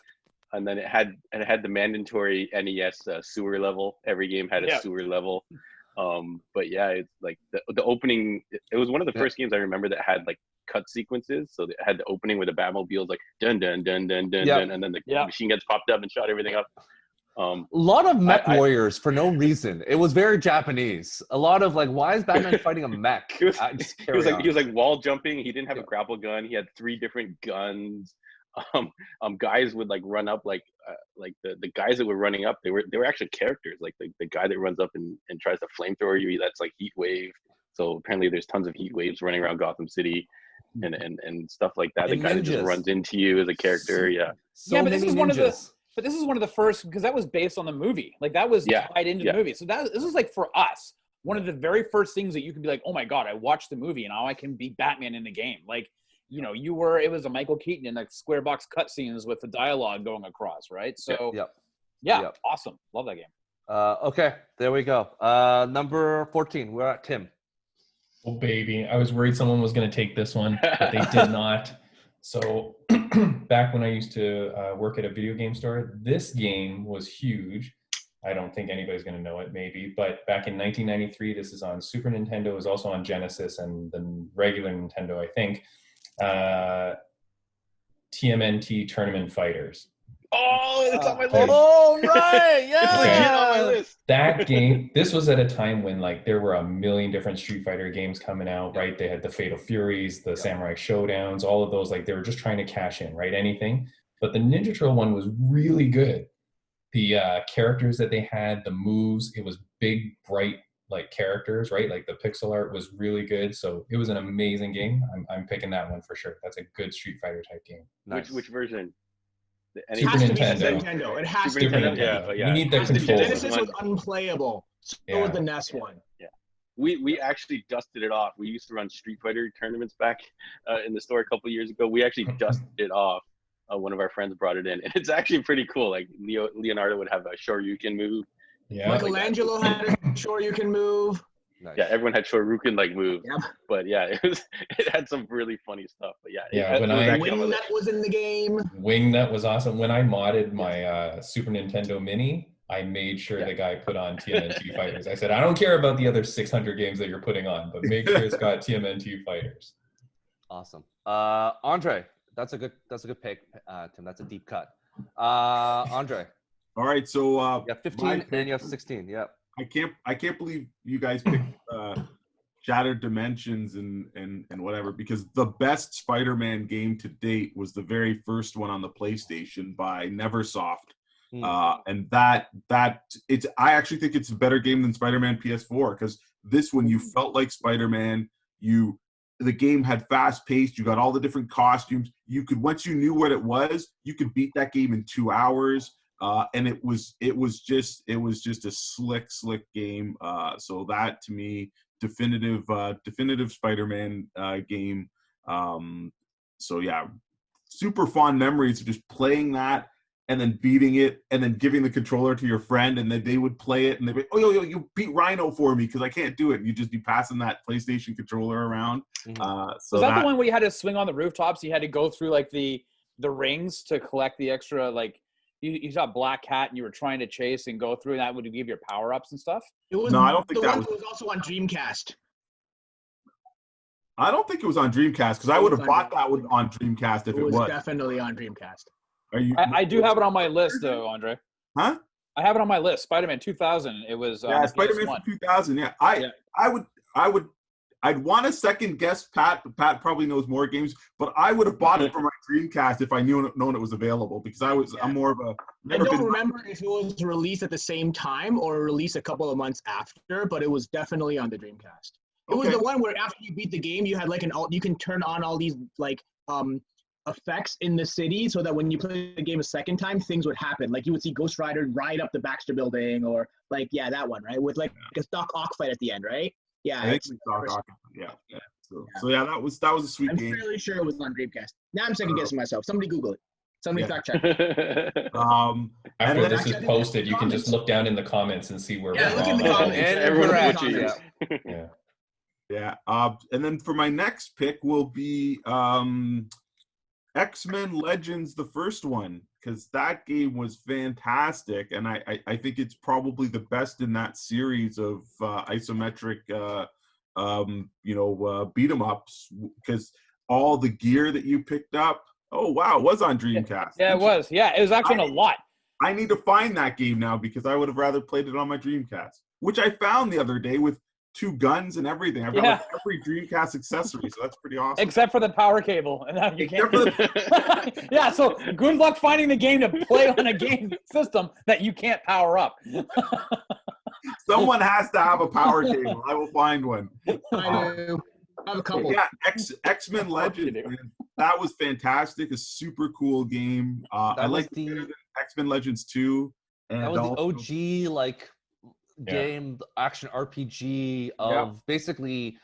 Speaker 5: And then it had the mandatory NES sewer level. Every game had a sewer level. But yeah, it's like the opening. It was one of the first games I remember that had like cut sequences. So it had the opening where the Batmobile's like dun dun dun dun dun dun, and then the machine guns popped up and shot everything up.
Speaker 1: A lot of mech warriors for no reason. It was very Japanese. A lot of like, why is Batman fighting a mech?
Speaker 5: He was like wall jumping. He didn't have a grapple gun. He had 3 different guns. Guys would like run up like the guys that were running up. They were actually characters. Like the guy that runs up and tries to flamethrower you. That's like Heat Wave. So apparently there's tons of Heat Waves running around Gotham City. And stuff like that. The guy that just runs into you as a character.
Speaker 4: But this is one of the. But this is one of the first, because that was based on the movie. Like, that was tied into the movie. So this is like, for us, one of the very first things that you can be like, oh my God, I watched the movie and now I can be Batman in the game. Like, you know, it was a Michael Keaton in like square box cutscenes with the dialogue going across, right? So, awesome. Love that game.
Speaker 1: Okay, there we go. Number 14, we're at Tim.
Speaker 3: Oh, baby. I was worried someone was going to take this one, but they did not. So back when I used to work at a video game store, this game was huge. I don't think anybody's going to know it, maybe. But back in 1993, this is on Super Nintendo. It was also on Genesis and the regular Nintendo, I think. TMNT Tournament Fighters.
Speaker 5: Oh, it's on my list.
Speaker 1: Oh, right. Yeah.
Speaker 5: It's legit on my list.
Speaker 3: That game, this was at a time when like there were a million different Street Fighter games coming out, right? They had the Fatal Furies, the Samurai Showdowns, all of those, like they were just trying to cash in, right? Anything. But the Ninja Turtle one was really good. The characters that they had, the moves, it was big, bright, like characters, right? Like the pixel art was really good. So it was an amazing game. I'm picking that one for sure. That's a good Street Fighter type game.
Speaker 1: Nice.
Speaker 5: Which version?
Speaker 3: Super
Speaker 6: It has to be
Speaker 3: Nintendo.
Speaker 6: Nintendo. It has
Speaker 3: Super
Speaker 6: to be
Speaker 3: Nintendo.
Speaker 5: Yeah.
Speaker 3: You need the
Speaker 6: It has to be.
Speaker 3: controller.
Speaker 6: Genesis was unplayable. So was the NES one.
Speaker 5: We actually dusted it off. We used to run Street Fighter tournaments back in the store a couple of years ago. We actually dusted it off. One of our friends brought it in, and it's actually pretty cool. Like Leonardo would have a Shoryuken move.
Speaker 3: Yeah.
Speaker 6: Michelangelo had a Sure You Can Move.
Speaker 1: Nice.
Speaker 5: Yeah, everyone had Shoryuken like moves.
Speaker 6: Yep.
Speaker 5: But yeah, it had some really funny stuff. But
Speaker 6: Wingnut was in the game.
Speaker 3: Wingnut was awesome. When I modded my Super Nintendo Mini, I made sure the guy put on TMNT Fighters. I said, I don't care about the other 600 games that you're putting on, but make sure it's got TMNT Fighters.
Speaker 1: Awesome. Andre, that's a good pick, Tim. That's a deep cut. Andre.
Speaker 2: All right, so
Speaker 1: You have 15 and you have 16. Yep.
Speaker 2: I can't believe you guys picked Shattered Dimensions and whatever, because the best Spider-Man game to date was the very first one on the PlayStation by Neversoft. And that it's I actually think it's a better game than Spider-Man PS4, because this one you felt like Spider-Man. You the game had fast paced. You got all the different costumes. You could, once you knew what it was, you could beat that game in 2 hours. And it was just a slick game. So that, to me, definitive Spider-Man game. So yeah, super fond memories of just playing that and then beating it and then giving the controller to your friend, and then they would play it and they'd be, oh, yo, you beat Rhino for me because I can't do it. And you'd just be passing that PlayStation controller around. So
Speaker 4: was that the one where you had to swing on the rooftops? You had to go through like the rings to collect the extra, like you saw a black cat and you were trying to chase and go through, and that would give your power-ups and stuff?
Speaker 6: It was,
Speaker 2: no, I don't think
Speaker 6: the
Speaker 2: that
Speaker 6: one
Speaker 2: was.
Speaker 6: was also on Dreamcast.
Speaker 2: I don't think it was on Dreamcast because I would have bought that one on Dreamcast if it was.
Speaker 6: Definitely on Dreamcast.
Speaker 2: Are you?
Speaker 4: I do have it on my list, though, Andre.
Speaker 2: Huh?
Speaker 4: I have it on my list. Spider-Man 2000. It was
Speaker 2: Spider-Man 2000. Yeah, I'd want to second guess Pat, but Pat probably knows more games. But I would have bought it for my Dreamcast if I known it was available, because I'm more of a.
Speaker 6: I don't remember if it was released at the same time or released a couple of months after, but it was definitely on the Dreamcast. It was the one where after you beat the game, you had like you can turn on all these like effects in the city so that when you play the game a second time, things would happen. Like you would see Ghost Rider ride up the Baxter building, or like, yeah, that one, right? With like a Doc Ock fight at the end, right? Yeah.
Speaker 2: I think Doc Ock. Yeah. So yeah, that was a sweet game.
Speaker 6: I'm fairly sure it was on Dreamcast. Now I'm second guessing myself. Somebody Google it. Somebody fact check.
Speaker 3: After this is posted, you can just look down in the comments and see where we're
Speaker 6: look in
Speaker 3: wrong.
Speaker 6: the comments.
Speaker 5: Everyone
Speaker 2: Yeah. And then for my next pick will be X-Men Legends, the first one, because that game was fantastic, and I think it's probably the best in that series of isometric beat 'em ups, because all the gear that you picked up, oh wow, it was on Dreamcast.
Speaker 4: Yeah, it was. Yeah, it was actually on a lot.
Speaker 2: I need to find that game now because I would have rather played it on my Dreamcast, which I found the other day with 2 guns and everything. I've got like every Dreamcast accessory, so that's pretty awesome.
Speaker 4: Except for the power cable. And now you can't. Yeah, so good luck finding the game to play on a game system that you can't power up.
Speaker 2: Someone has to have a power cable. I will find one.
Speaker 6: I do. I have a couple.
Speaker 2: Yeah, X-Men Legends. That was fantastic. A super cool game. I like the X-Men Legends 2. And
Speaker 1: that was the OG game, action RPG of basically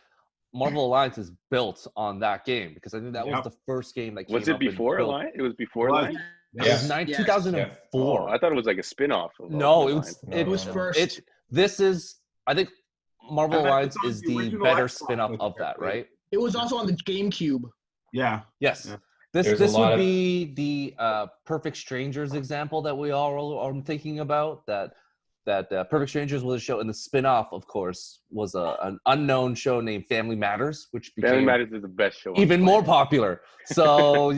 Speaker 1: Marvel Alliance is built on that game, because I think that was the first game that came
Speaker 5: Was it before Alliance? It was before Alliance?
Speaker 1: It was 2004.
Speaker 5: Oh, I thought it was like a spin-off.
Speaker 1: No,
Speaker 6: it was first.
Speaker 1: I think Marvel Alliance is the better spin-off of that, right?
Speaker 6: It was also on the GameCube.
Speaker 2: Yeah.
Speaker 1: Yes.
Speaker 2: Yeah.
Speaker 1: This would be the Perfect Strangers example that we all are thinking about. That Perfect Strangers was a show, and the spin-off, of course, was an unknown show named Family Matters, which became
Speaker 5: Family Matters is the best show.
Speaker 1: Even more popular. So,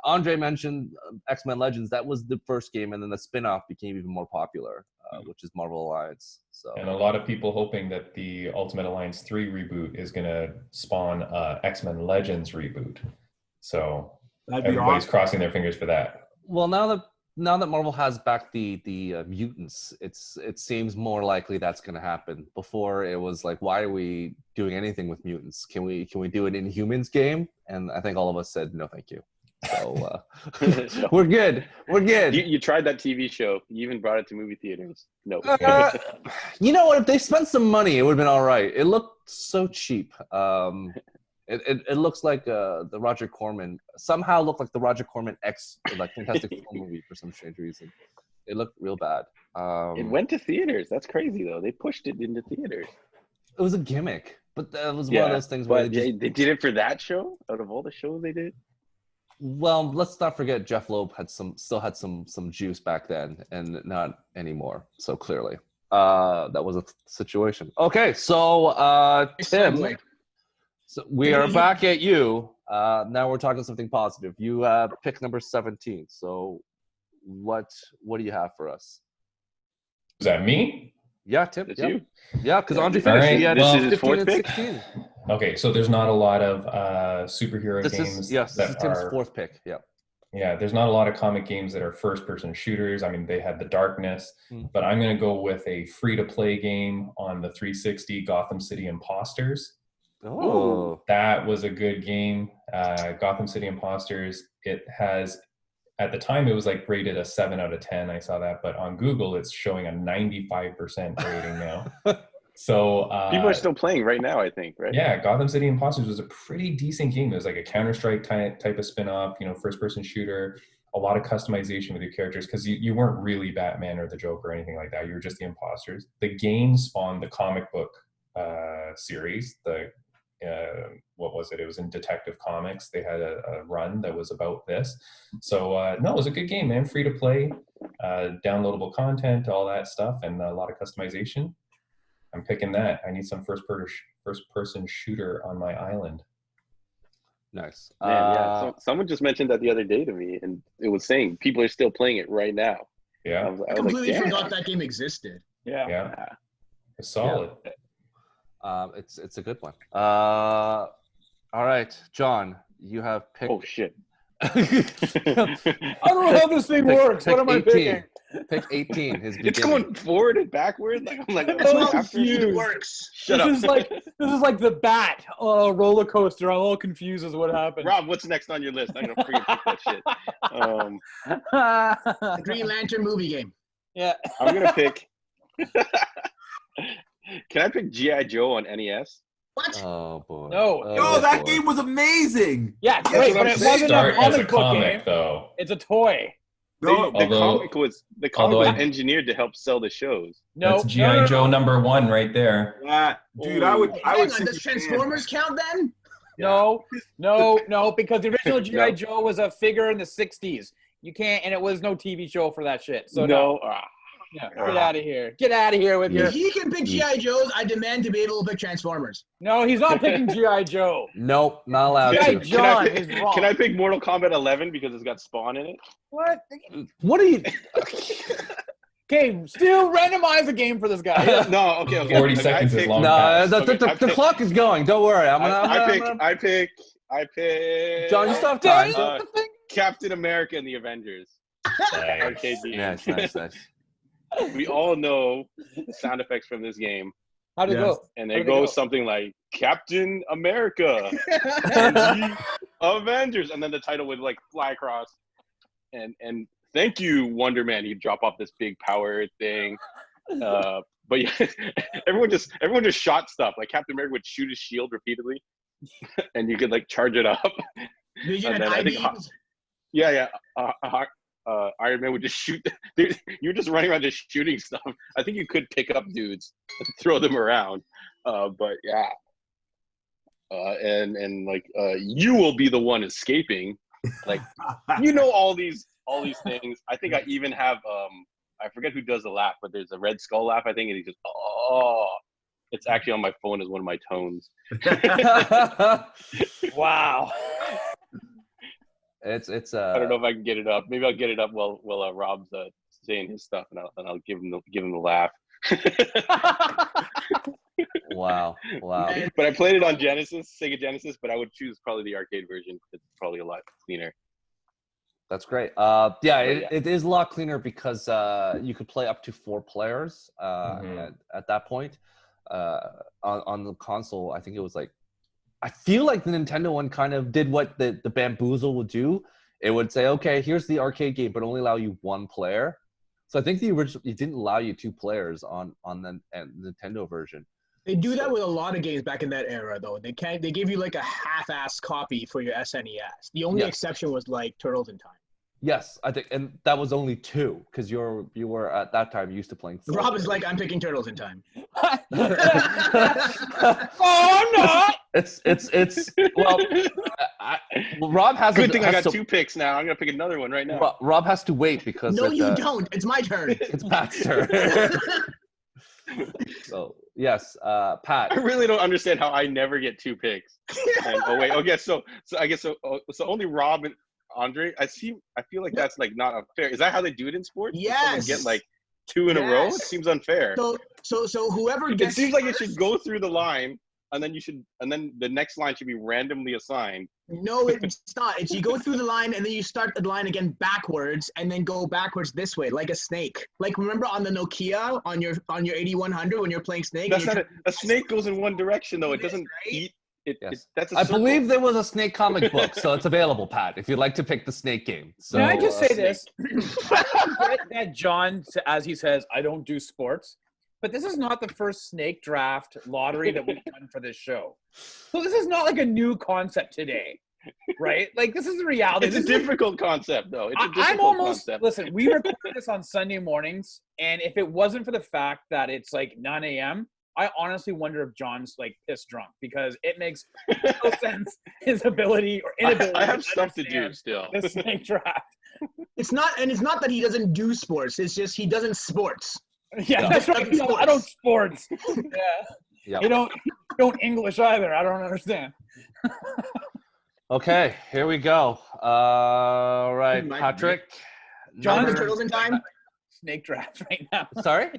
Speaker 1: Andre mentioned X-Men Legends. That was the first game, and then the spin-off became even more popular, which is Marvel Alliance. So,
Speaker 3: and a lot of people hoping that the Ultimate Alliance 3 reboot is going to spawn X-Men Legends reboot. So everybody's crossing their fingers for that.
Speaker 1: Well, now that Marvel has back the mutants, it seems more likely that's going to happen. Before it was like, why are we doing anything with mutants? Can we do an Inhumans game? And I think all of us said no, thank you. So we're good. We're good.
Speaker 5: You tried that TV show. You even brought it to movie theaters. No.
Speaker 1: You know what? If they spent some money, it would have been all right. It looked so cheap. It looks like the Roger Corman somehow looked like the Roger Corman Fantastic Four movie for some strange reason. It looked real bad.
Speaker 5: It went to theaters. That's crazy though. They pushed it into theaters.
Speaker 1: It was a gimmick, but that was one of those things where
Speaker 5: they did it for that show. Out of all the shows they did.
Speaker 1: Well, let's not forget Jeff Loeb still had some juice back then, and not anymore. So clearly, that was a situation. Okay, so Tim. So we are back at you. Now we're talking something positive. You pick number 17. So what do you have for us?
Speaker 3: Is that me?
Speaker 1: Yeah, Tim.
Speaker 5: It's you.
Speaker 1: Yeah, because Andre finished.
Speaker 3: Right.
Speaker 1: He had
Speaker 5: This is his
Speaker 1: 15
Speaker 5: fourth
Speaker 1: and
Speaker 5: pick?
Speaker 1: 16.
Speaker 3: Okay, so there's not a lot of superhero games.
Speaker 1: This is Tim's fourth pick. Yeah.
Speaker 3: Yeah, there's not a lot of comic games that are first-person shooters. I mean, they had The Darkness, but I'm going to go with a free-to-play game on the 360, Gotham City Impostors.
Speaker 1: Oh.
Speaker 3: That was a good game. Gotham City Impostors. It has, at the time, it was like rated a 7 out of 10. I saw that, but on Google, it's showing a 95% rating now. So
Speaker 5: People are still playing right now, I think, right?
Speaker 3: yeah, Gotham City Impostors was a pretty decent game. It was like a Counter-Strike type of spin-off, first-person shooter, a lot of customization with your characters because you weren't really Batman or the Joker or anything like that. You were just the imposters. The game spawned the comic book series. What was it? It was in Detective Comics. They had a run that was about this. So no, it was a good game, man. Free to play, downloadable content, all that stuff, and a lot of customization. I'm picking that. I need some first-person shooter on my island.
Speaker 1: Nice.
Speaker 5: Man, yeah. So, someone just mentioned that the other day to me, and it was saying people are still playing it right now.
Speaker 3: Yeah.
Speaker 6: I completely forgot that game existed.
Speaker 3: Yeah. It's solid.
Speaker 1: Yeah. It's a good one. All right, John, you have picked.
Speaker 5: Oh shit!
Speaker 4: I don't know how this thing works. What am I picking?
Speaker 1: Pick 18.
Speaker 5: It's going forward and backward. Like I'm like,
Speaker 4: I'm so
Speaker 5: after
Speaker 4: confused.
Speaker 6: It works.
Speaker 5: Shut up.
Speaker 4: This is like the Bat roller coaster. I'm all confused as to what happened.
Speaker 5: Rob, what's next on your list? I'm gonna freaking pick that shit.
Speaker 6: The Green Lantern movie game.
Speaker 4: Yeah.
Speaker 5: I'm gonna pick. Can I pick G.I. Joe on NES?
Speaker 6: What?
Speaker 1: Oh boy.
Speaker 4: No.
Speaker 2: Oh, that game was amazing.
Speaker 4: Yeah,
Speaker 5: That's
Speaker 4: great,
Speaker 5: what
Speaker 4: but
Speaker 5: I'm
Speaker 4: it
Speaker 5: saying.
Speaker 4: wasn't a
Speaker 3: Start as a
Speaker 4: comic book
Speaker 3: comic,
Speaker 4: game.
Speaker 3: though.
Speaker 4: It's a toy.
Speaker 2: No,
Speaker 5: The comic was engineered to help sell the shows.
Speaker 4: No.
Speaker 3: That's G.I.
Speaker 4: no.
Speaker 3: Joe #1 right there.
Speaker 2: dude, I would
Speaker 6: Hang
Speaker 2: say
Speaker 6: on, does Transformers count then?
Speaker 4: No, because the original G.I. Joe was a figure in the 60s. You can't, and it was no TV show for that shit. So no. Yeah, get out of here. Get out of here with your.
Speaker 6: If he can pick G.I. Joes, I demand to be able to pick Transformers.
Speaker 4: No, he's not picking G.I. Joe.
Speaker 1: Nope, not allowed
Speaker 4: G.I.
Speaker 1: to.
Speaker 4: John is wrong.
Speaker 5: Can I pick Mortal Kombat 11 because it's got Spawn in it?
Speaker 4: What?
Speaker 1: What are you?
Speaker 4: Okay, still randomize a game for this guy.
Speaker 5: No, okay.
Speaker 3: 40 seconds is long
Speaker 1: No,
Speaker 3: past.
Speaker 1: the clock is going. Don't worry.
Speaker 5: I pick.
Speaker 1: John, you still have time.
Speaker 5: Captain America and the Avengers. Arcade game.
Speaker 1: Nice.
Speaker 5: We all know the sound effects from this game.
Speaker 4: How'd it go?
Speaker 5: And they go something like Captain America and the Avengers, and then the title would like fly across. And thank you, Wonder Man. He'd drop off this big power thing. But yeah, everyone just shot stuff. Like Captain America would shoot his shield repeatedly, and you could like charge it up.
Speaker 6: Did you
Speaker 5: And
Speaker 6: get
Speaker 5: then
Speaker 6: IDs?
Speaker 5: Iron Man would just shoot. Dude, you were just running around just shooting stuff. I think you could pick up dudes and throw them around. But yeah. And like you will be the one escaping. Like all these things. I think I even have I forget who does the laugh, but there's a Red Skull laugh, I think, and he just it's actually on my phone as one of my tones.
Speaker 4: Wow.
Speaker 1: It's
Speaker 5: I don't know if I can get it up. Maybe I'll get it up while Rob's saying his stuff, and I'll give him the laugh.
Speaker 1: Wow.
Speaker 5: But I played it on Sega Genesis, but I would choose probably the arcade version. It's probably a lot cleaner.
Speaker 1: That's great. It is a lot cleaner because you could play up to 4 players at that point. On the console, I think it was like, I feel like the Nintendo one kind of did what the Bamboozle would do. It would say, okay, here's the arcade game, but only allow you 1 player. So I think the original, it didn't allow you 2 players on the Nintendo version.
Speaker 6: They do that with a lot of games back in that era, though. They give you like a half-ass copy for your SNES. The only exception was like Turtles in Time.
Speaker 1: Yes, I think, and that was only 2 because you were at that time used to playing 4.
Speaker 6: Rob is like, I'm picking Turtles in Time.
Speaker 4: Oh, I'm not.
Speaker 1: It's well, Rob has.
Speaker 5: Good thing I got 2 picks now. I'm gonna pick another one right now.
Speaker 1: Rob has to wait because
Speaker 6: no, you don't. It's my turn.
Speaker 1: It's Pat's turn. So yes, Pat.
Speaker 5: I really don't understand how I never get 2 picks. And, so I guess so only Rob and Andre. I feel like that's like not unfair. Is that how they do it in sports?
Speaker 6: Yes.
Speaker 5: Get like 2 in a row. It seems unfair.
Speaker 6: So whoever gets
Speaker 5: it seems like it should go through the line, and then the next line should be randomly assigned. No,
Speaker 6: it's not. It's you go through the line and then you start the line again backwards and then go backwards this way like a snake. Like remember on the Nokia on your 8100 when you're playing Snake?
Speaker 5: That's not a snake goes in one direction though. It doesn't eat.
Speaker 1: Yes.
Speaker 5: That's a
Speaker 1: I
Speaker 5: circle.
Speaker 1: believe there was a Snake comic book, so it's available, Pat, if you'd like to pick the Snake game. So,
Speaker 4: Can I just say
Speaker 5: Snake.
Speaker 4: this? I get that John, as he says, I don't do sports, but this is not the first snake draft lottery that we've done for this show. So this is not like a new concept today, right? Like, this is the reality.
Speaker 5: It's a difficult concept, though. It's a difficult
Speaker 4: I'm almost,
Speaker 5: concept.
Speaker 4: listen, we record this on Sunday mornings, and if it wasn't for the fact that it's like 9 a.m., I honestly wonder if John's like piss drunk, because it makes no sense, his ability or inability.
Speaker 5: I have
Speaker 4: to
Speaker 5: stuff to do
Speaker 4: understand
Speaker 5: still.
Speaker 4: the snake draft.
Speaker 6: It's not that he doesn't do sports. It's just he doesn't sports.
Speaker 4: Yeah, that's right. No, I don't sports. Yeah.
Speaker 1: yeah.
Speaker 4: You don't English either. I don't understand.
Speaker 1: Okay, here we go. All right,
Speaker 6: Mike,
Speaker 1: Patrick.
Speaker 4: John,
Speaker 6: The Turtles in Time.
Speaker 4: Snake draft right now.
Speaker 1: Sorry?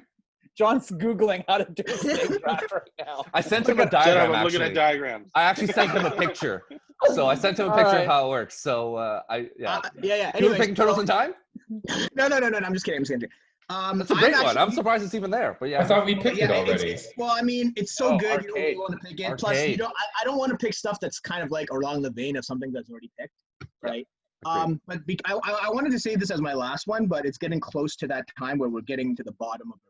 Speaker 4: John's Googling how to do a snake draft right now.
Speaker 1: I sent him a
Speaker 5: Shut up,
Speaker 1: diagram,
Speaker 5: I'm looking at
Speaker 1: actually.
Speaker 5: diagrams.
Speaker 1: I actually sent him a picture. So I sent him a picture of how it works. So,
Speaker 6: Yeah.
Speaker 1: You were
Speaker 6: Anyways,
Speaker 1: picking Turtles in Time?
Speaker 6: No. I'm just kidding.
Speaker 1: That's a great one. I'm surprised it's even there. But yeah.
Speaker 3: I thought we picked it already.
Speaker 6: Well, I mean, it's so
Speaker 4: Oh,
Speaker 6: good. You don't really
Speaker 4: arcade.
Speaker 6: want to pick it.
Speaker 1: Arcade.
Speaker 6: Plus, you don't. I don't want to pick stuff that's kind of like along the vein of something that's already picked, right?
Speaker 1: Agreed.
Speaker 6: I wanted to say this as my last one, but it's getting close to that time where we're getting to the bottom of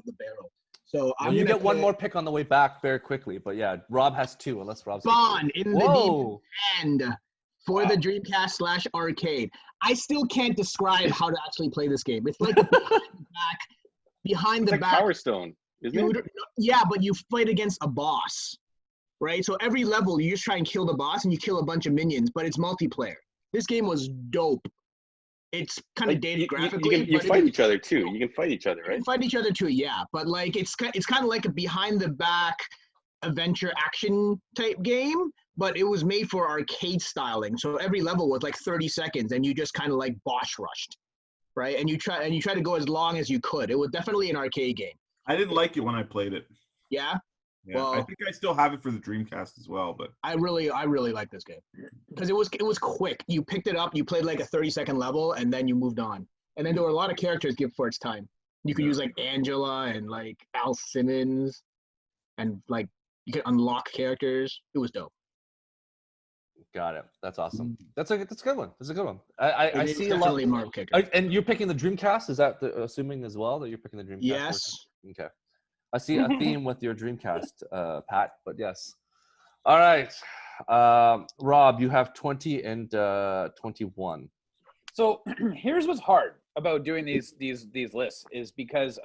Speaker 6: the barrel. So
Speaker 1: Well,
Speaker 6: I'm
Speaker 1: you
Speaker 6: gonna
Speaker 1: get one
Speaker 6: pick
Speaker 1: more pick on the way back very quickly. But yeah, Rob has two, unless Rob's
Speaker 6: Spawn in the
Speaker 1: Whoa.
Speaker 6: Deep End for the Dreamcast / arcade. I still can't describe how to actually play this game. It's like behind
Speaker 5: It's
Speaker 6: the
Speaker 5: like
Speaker 6: back.
Speaker 5: Power Stone, isn't it?
Speaker 6: Yeah, but you fight against a boss, right? So every level, you just try and kill the boss, and you kill a bunch of minions, but it's multiplayer. This game was dope. It's kind of
Speaker 5: Like,
Speaker 6: dated
Speaker 5: you
Speaker 6: graphically.
Speaker 5: can fight each other too. You can fight each other,
Speaker 6: You
Speaker 5: right?
Speaker 6: can fight each other too, yeah. But like it's kind of like a behind the back adventure action type game, but it was made for arcade styling. So every level was like 30 seconds, and you just kind of like boss rushed, right? And you try to go as long as you could. It was definitely an arcade game.
Speaker 2: I didn't like it when I played it.
Speaker 6: Yeah,
Speaker 2: Yeah,
Speaker 6: Well-
Speaker 2: I think I still have it for the Dreamcast as well, but
Speaker 6: I really like this game because it was quick. You picked it up, you played like a 30-second level, and then you moved on. And then there were a lot of characters given for its time. You could use like Angela and like Al Simmons, and like you could unlock characters. It was dope.
Speaker 1: Got it. That's awesome. That's a good one. That's a good one. I
Speaker 6: It is
Speaker 1: see a lot.
Speaker 6: definitely more characters.
Speaker 1: And you're picking the Dreamcast? Is that assuming as well that you're picking the Dreamcast?
Speaker 6: Yes.
Speaker 1: Okay. I see a theme with your Dreamcast, Pat. But yes. All right, Rob, you have 20 and 21.
Speaker 4: So here's what's hard about doing these lists is because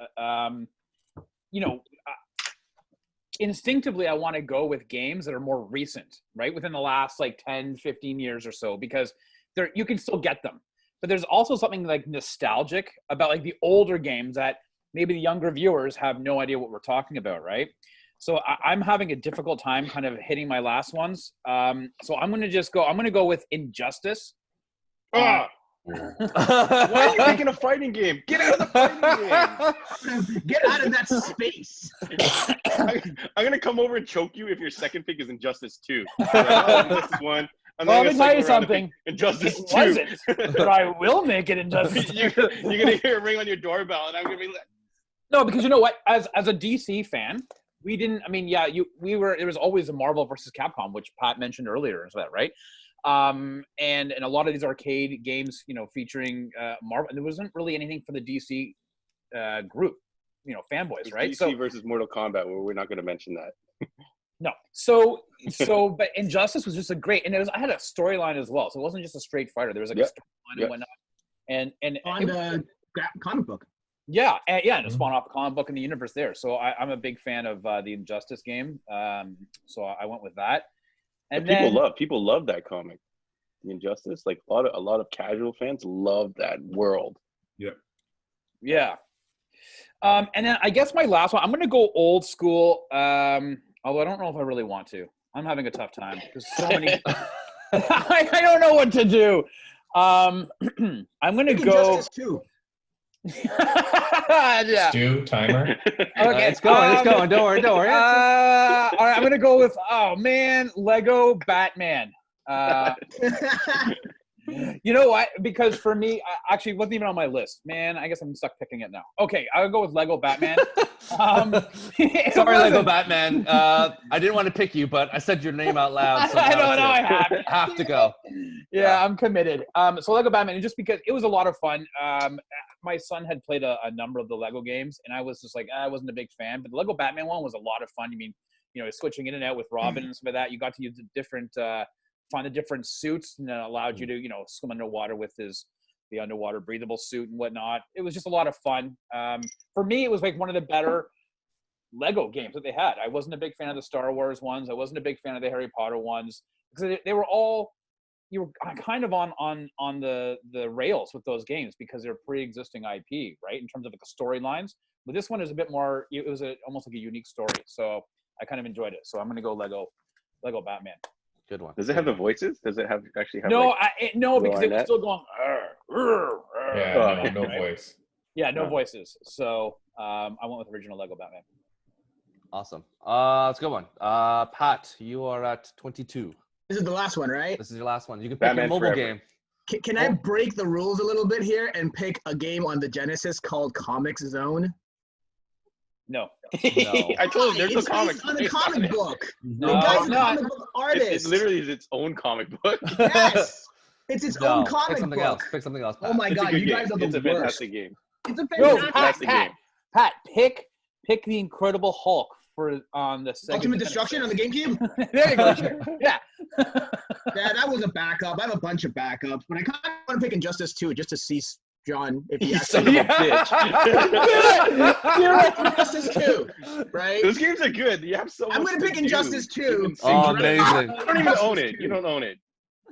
Speaker 4: instinctively I want to go with games that are more recent, right? Within the last like 10, 15 years or so, because you can still get them. But there's also something like nostalgic about like the older games that maybe the younger viewers have no idea what we're talking about, right? So I'm having a difficult time kind of hitting my last ones. So I'm going to go with Injustice.
Speaker 5: Ah! Why are you making a fighting game? Get out of the fighting game!
Speaker 6: Get out of that space.
Speaker 5: I'm gonna come over and choke you if your second pick is Injustice 2. Injustice 1. And
Speaker 4: Well,
Speaker 5: then
Speaker 4: let me tell you
Speaker 5: I'm gonna cycle around to
Speaker 4: something.
Speaker 5: pick Injustice
Speaker 4: It
Speaker 5: 2.
Speaker 4: wasn't, but I will make it Injustice.
Speaker 5: you're gonna hear a ring on your doorbell, and I'm gonna be like,
Speaker 4: No, because you know what? As a DC fan, we didn't. I mean, yeah, we were. There was always a Marvel versus Capcom, which Pat mentioned earlier, is that right? And a lot of these arcade games, featuring Marvel, and there wasn't really anything for the DC group, fanboys, right?
Speaker 5: DC versus Mortal Kombat, where we're not gonna mention that.
Speaker 4: No. So, but Injustice was just a great, and I had a storyline as well. So it wasn't just a straight fighter. There was like a storyline and whatnot. And
Speaker 6: On the comic book.
Speaker 4: yeah, and it spawned off the comic book in the universe there. So I'm a big fan of the Injustice game. So I went with that. And
Speaker 5: people love that comic, The Injustice. Like a lot of casual fans love that world.
Speaker 4: Yeah. And then I guess my last one, I'm going to go old school. Although I don't know if I really want to. I'm having a tough time. There's so many. I don't know what to do. I'm going to go.
Speaker 6: Injustice 2.
Speaker 4: Yeah.
Speaker 3: Stu, timer.
Speaker 4: Okay,
Speaker 1: It's going. Don't worry.
Speaker 4: all right, I'm going to go with, Lego Batman. You know what? Because for me, actually, it wasn't even on my list. Man, I guess I'm stuck picking it now. Okay, I'll go with Lego Batman.
Speaker 1: Sorry, Lego Batman. I didn't want to pick you, but I said your name out loud. So
Speaker 4: I
Speaker 1: now
Speaker 4: know,
Speaker 1: it's
Speaker 4: now
Speaker 1: it.
Speaker 4: I
Speaker 1: have to go.
Speaker 4: Yeah, I'm committed. So Lego Batman, just because it was a lot of fun. My son had played a number of the Lego games, and I was just like, I wasn't a big fan. But the Lego Batman one was a lot of fun. I mean, switching in and out with Robin and stuff like that. You got to use the different, find the different suits, and it allowed you to, swim underwater with the underwater breathable suit and whatnot. It was just a lot of fun. For me, it was like one of the better Lego games that they had. I wasn't a big fan of the Star Wars ones. I wasn't a big fan of the Harry Potter ones because they were all, you were kind of on the rails with those games because they're pre-existing IP, right? In terms of like the storylines. But this one is a bit more, it was almost like a unique story. So I kind of enjoyed it. So I'm going to go Lego Batman.
Speaker 1: Good one.
Speaker 5: Does it have the voices? Does it actually have?
Speaker 4: No,
Speaker 5: like,
Speaker 4: no, because it was
Speaker 5: Arnett?
Speaker 4: still going.
Speaker 3: Yeah, no voice.
Speaker 4: Yeah, no voices. So I went with original Lego Batman.
Speaker 1: Awesome. Let's go one. Pat, you are at 22.
Speaker 6: This is the last one, right?
Speaker 1: This is your last one. You can pick
Speaker 5: Batman
Speaker 1: your mobile
Speaker 5: Forever.
Speaker 1: game.
Speaker 6: Can I break the rules a little bit here and pick a game on the Genesis called Comics Zone?
Speaker 4: No.
Speaker 5: I told you, there's no comics.
Speaker 6: It's on a comic book.
Speaker 4: No,
Speaker 6: The guy's
Speaker 4: it's
Speaker 6: a
Speaker 4: not.
Speaker 6: comic book
Speaker 5: It
Speaker 6: artist.
Speaker 5: literally is its own comic book.
Speaker 6: Yes. It's its own
Speaker 1: Pick
Speaker 6: comic
Speaker 1: something
Speaker 6: book.
Speaker 1: else. Pick something else.
Speaker 6: Oh
Speaker 1: Pat.
Speaker 6: my
Speaker 5: It's a
Speaker 6: God,
Speaker 5: good
Speaker 6: you
Speaker 5: game.
Speaker 6: guys are the
Speaker 5: It's a
Speaker 6: worst.
Speaker 5: fantastic game.
Speaker 6: It's a
Speaker 4: No,
Speaker 6: fantastic
Speaker 4: Pat, pick the Incredible Hulk on the Sega
Speaker 6: Ultimate
Speaker 4: Genesis.
Speaker 6: Destruction on the GameCube?
Speaker 4: There you go. Sure. Yeah.
Speaker 6: Yeah, that was a backup. I have a bunch of backups, but I kind of want to pick Injustice 2 just to see John if he
Speaker 5: You
Speaker 6: actually.
Speaker 5: son of a bitch.
Speaker 6: Injustice 2, right?
Speaker 5: Those games are good. You have so much
Speaker 6: I'm going to pick
Speaker 5: do.
Speaker 6: Injustice 2.
Speaker 5: You
Speaker 1: Oh,
Speaker 5: can sing.
Speaker 1: amazing.
Speaker 5: You don't even own it. You don't own it.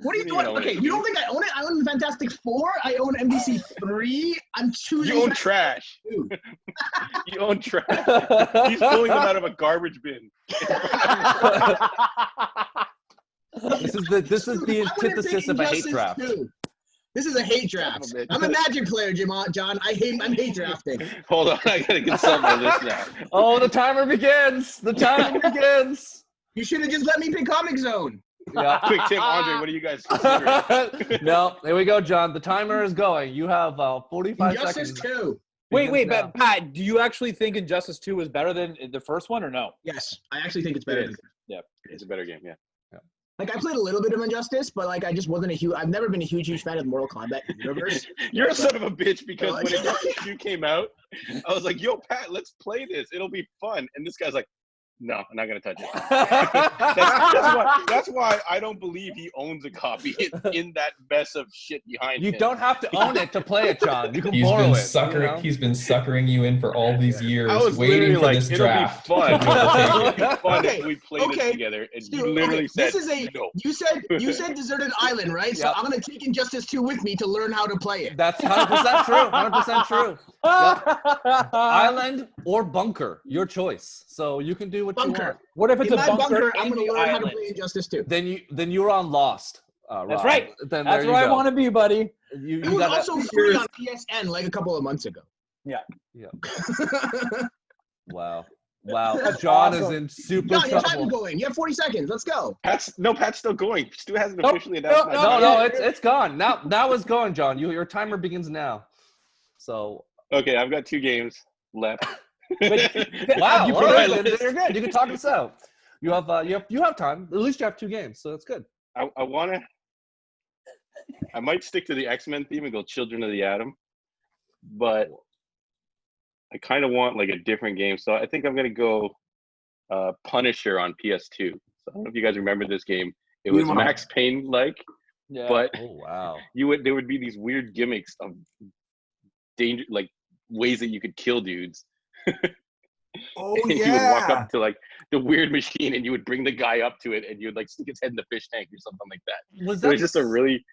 Speaker 6: What are you
Speaker 5: You
Speaker 6: doing?
Speaker 5: don't own
Speaker 6: Okay,
Speaker 5: it.
Speaker 6: you don't think I own it? I own Fantastic Four. I own MDC 3. I'm choosing.
Speaker 5: You own trash.
Speaker 6: 2.
Speaker 5: You own trash. He's pulling them out of a garbage bin.
Speaker 1: This is the antithesis of a hate draft.
Speaker 6: 2. This is a hate draft. I'm a Magic player, John. I'm hate drafting.
Speaker 5: Hold on, I gotta consult my list now.
Speaker 1: Oh, the timer begins. The timer begins.
Speaker 6: You should have just let me pick Comic Zone.
Speaker 1: Yeah.
Speaker 5: Quick, Tim, Andre, what do you guys consider?
Speaker 1: No, there we go, John. The timer is going. You have 45
Speaker 6: Injustice
Speaker 1: seconds.
Speaker 6: 2.
Speaker 4: Wait,
Speaker 1: now.
Speaker 4: but Pat, do you actually think Injustice 2 was better than the first one or no?
Speaker 6: Yes, I actually think it's better.
Speaker 5: It is. It's a better game, yeah.
Speaker 6: Like, I played a little bit of Injustice, but like I just wasn't I've never been a huge fan of the Mortal Kombat universe.
Speaker 5: You're a son of a bitch because when Injustice 2 came out, I was like, yo, Pat, let's play this. It'll be fun. And this guy's like, no, I'm not gonna touch it. That's why I don't believe he owns a copy in that mess of shit behind
Speaker 1: You
Speaker 5: him.
Speaker 1: don't have to own it to play it, John. You can
Speaker 3: He's
Speaker 1: borrow
Speaker 3: been
Speaker 1: it.
Speaker 3: suckering.
Speaker 1: You know?
Speaker 3: He's been suckering you in for all these years,
Speaker 5: I was
Speaker 3: waiting
Speaker 5: literally
Speaker 3: for
Speaker 5: like,
Speaker 3: this
Speaker 5: it'll
Speaker 3: draft.
Speaker 5: be fun. It'll be fun
Speaker 6: Okay,
Speaker 5: if we play this
Speaker 6: okay.
Speaker 5: together. And
Speaker 6: Stu,
Speaker 5: you literally said,
Speaker 6: this is a
Speaker 5: no.
Speaker 6: you said Deserted Island, right? So
Speaker 1: Yep.
Speaker 6: I'm gonna take Injustice 2 with me to learn how to play it.
Speaker 1: That's 100% true. 100% true. Yep. Island or bunker, your choice. So you can do what you
Speaker 6: Bunker.
Speaker 1: want.
Speaker 4: What if it's
Speaker 6: In
Speaker 4: a
Speaker 6: my
Speaker 4: bunker
Speaker 6: I'm
Speaker 4: in
Speaker 6: gonna
Speaker 4: the
Speaker 6: learn how to
Speaker 4: island?
Speaker 6: play Injustice 2.
Speaker 1: Then you're on Lost.
Speaker 4: That's
Speaker 1: Rob.
Speaker 4: right.
Speaker 1: Then
Speaker 4: That's
Speaker 1: there you
Speaker 4: where I
Speaker 1: go.
Speaker 4: want to be, buddy.
Speaker 1: You
Speaker 6: It was
Speaker 1: gotta-
Speaker 6: also free on PSN like a couple of months ago.
Speaker 1: Wow. John is
Speaker 4: Awesome.
Speaker 1: in super
Speaker 6: John, your time's
Speaker 1: trouble.
Speaker 6: going. You have 40 seconds. Let's go.
Speaker 5: Pat's still going. Stu hasn't
Speaker 4: Nope.
Speaker 5: officially announced my
Speaker 4: No,
Speaker 5: time.
Speaker 1: No, it's gone. Now it's going, John. Your timer begins now. So
Speaker 5: Okay, I've got 2 games left.
Speaker 1: wow,
Speaker 5: You
Speaker 1: all
Speaker 5: put
Speaker 1: right,
Speaker 5: my
Speaker 1: then
Speaker 5: list.
Speaker 1: you're good. You can talk this out. You have time. At least you have 2 games, so that's good.
Speaker 5: I might stick to the X-Men theme and go Children of the Atom, but I kind of want like a different game. So I think I'm going to go Punisher on PS2. So I don't know if you guys remember this game. It was Max Payne-like,
Speaker 4: Yeah.
Speaker 5: but
Speaker 1: Oh wow.
Speaker 5: there would be these weird gimmicks of danger, like ways that you could kill dudes.
Speaker 2: Oh
Speaker 5: And you would walk up to like the weird machine and you would bring the guy up to it and you would like stick his head in the fish tank or something like that.
Speaker 1: Was
Speaker 5: It was just a really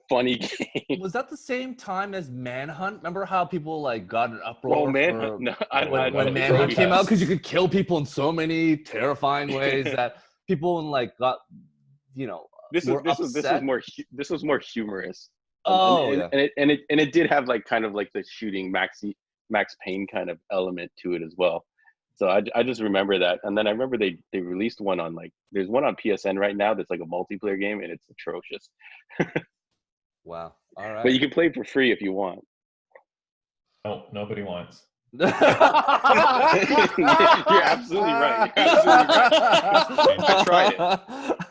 Speaker 5: funny game.
Speaker 1: Was that the same time as Manhunt? Remember how people like got an uproar
Speaker 5: Oh man,
Speaker 1: for-
Speaker 5: no, I don't
Speaker 1: when
Speaker 5: know.
Speaker 1: Manhunt came out, because you could kill people in so many terrifying ways that people like got,
Speaker 5: This
Speaker 1: were
Speaker 5: was
Speaker 1: upset.
Speaker 5: more humorous.
Speaker 1: Oh,
Speaker 5: and,
Speaker 1: yeah.
Speaker 5: and it did have like kind of like the shooting Max Payne kind of element to it as well. So I just remember that, and then I remember they released one on there's one on PSN right now that's like a multiplayer game and it's atrocious.
Speaker 1: Wow. All right.
Speaker 5: But you can play it for free if you want.
Speaker 3: Oh, nobody wants.
Speaker 5: You're absolutely right. You're absolutely right.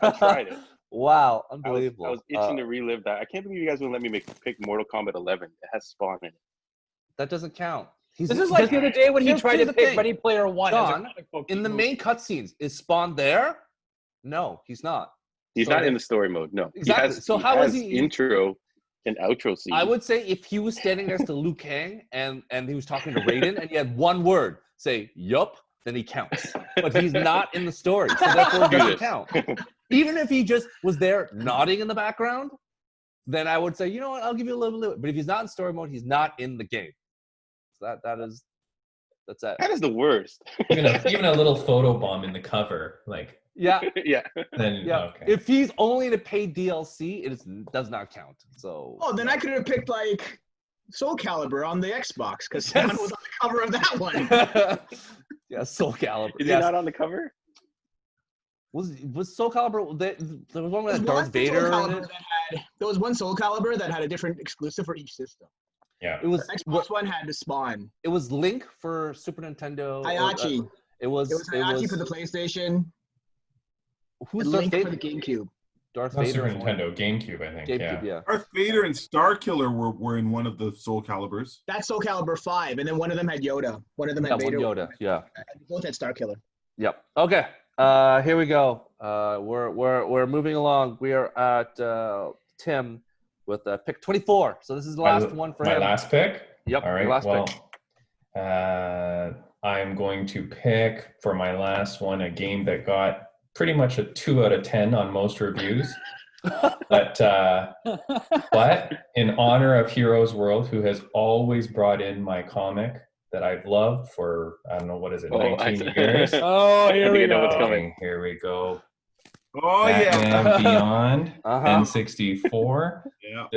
Speaker 5: I tried it.
Speaker 1: Wow,
Speaker 5: I
Speaker 1: unbelievable.
Speaker 5: was itching to relive that. I can't believe you guys wouldn't let me pick Mortal Kombat 11. It has Spawn in it.
Speaker 1: That doesn't count.
Speaker 4: This is like the other day when he tried
Speaker 1: here's
Speaker 4: to
Speaker 1: the
Speaker 4: pick
Speaker 1: thing.
Speaker 4: Ready Player One.
Speaker 1: John,
Speaker 4: as a comic book
Speaker 1: in the
Speaker 4: movie.
Speaker 1: main cutscenes, is Spawn there? No, he's not.
Speaker 5: He's not in the story mode. No.
Speaker 1: Exactly.
Speaker 5: He has,
Speaker 1: So how is he
Speaker 5: intro and outro scene?
Speaker 1: I would say if he was standing next to Liu Kang and he was talking to Raiden and he had one word, say yup, then he counts. But he's not in the story, so therefore it doesn't count. Even if he just was there nodding in the background, then I would say, you know what, I'll give you a little bit. But if he's not in story mode, he's not in the game. So that's it.
Speaker 5: That is the worst.
Speaker 3: Even a little photo bomb in the cover, like
Speaker 1: Yeah.
Speaker 5: Yeah.
Speaker 3: then
Speaker 1: Yeah.
Speaker 3: okay.
Speaker 1: If he's only in a paid DLC, does not count. So
Speaker 6: Oh, then I could have picked like Soul Calibur on the Xbox because Spawn
Speaker 1: Yes.
Speaker 6: was on the cover of that one.
Speaker 1: yeah, Soul Calibur.
Speaker 5: Is
Speaker 1: Yes.
Speaker 5: he not on the cover?
Speaker 1: Was Soul Calibur? There was one with
Speaker 6: There was
Speaker 1: Darth
Speaker 6: one
Speaker 1: Vader
Speaker 6: Soul
Speaker 1: in
Speaker 6: Calibur
Speaker 1: it.
Speaker 6: there was one Soul Calibur that had a different exclusive for each system.
Speaker 3: Yeah.
Speaker 1: It was
Speaker 6: The Xbox One had the Spawn.
Speaker 1: It was Link for Super Nintendo.
Speaker 6: Hayachi.
Speaker 1: It was
Speaker 6: Hayachi for the PlayStation.
Speaker 1: who's
Speaker 6: And
Speaker 1: Darth
Speaker 6: Link
Speaker 1: Vader?
Speaker 6: for the GameCube.
Speaker 1: Darth
Speaker 3: Not
Speaker 1: Vader.
Speaker 3: Super
Speaker 1: in one.
Speaker 3: Nintendo, GameCube, I think.
Speaker 1: GameCube,
Speaker 3: Yeah.
Speaker 1: yeah.
Speaker 2: Darth Vader and Starkiller were in one of the Soul Caliburs.
Speaker 6: That's Soul Calibur 5, and then one of them had Yoda. One of them
Speaker 1: Yeah,
Speaker 6: had
Speaker 1: one
Speaker 6: Vader.
Speaker 1: Yoda. Yeah.
Speaker 6: Both had Starkiller.
Speaker 1: Yep. Okay. Here we go. We're moving along. We are at Tim with pick 24. So this is the last one for
Speaker 3: my
Speaker 1: him.
Speaker 3: last pick.
Speaker 1: Yep.
Speaker 3: All
Speaker 1: your
Speaker 3: right.
Speaker 1: last
Speaker 3: Well, I'm going to pick for my last one a game that got pretty much a 2 out of 10 on most reviews. But in honor of Heroes World, who has always brought in my comic that I've loved for, I don't know, what is it, 19 years?
Speaker 4: Oh, here
Speaker 5: I
Speaker 4: we
Speaker 5: think I know
Speaker 4: go.
Speaker 5: what's coming.
Speaker 3: Here we go.
Speaker 2: Oh yeah.
Speaker 3: Batman Beyond
Speaker 1: Uh-huh.
Speaker 3: N64.
Speaker 2: Yeah.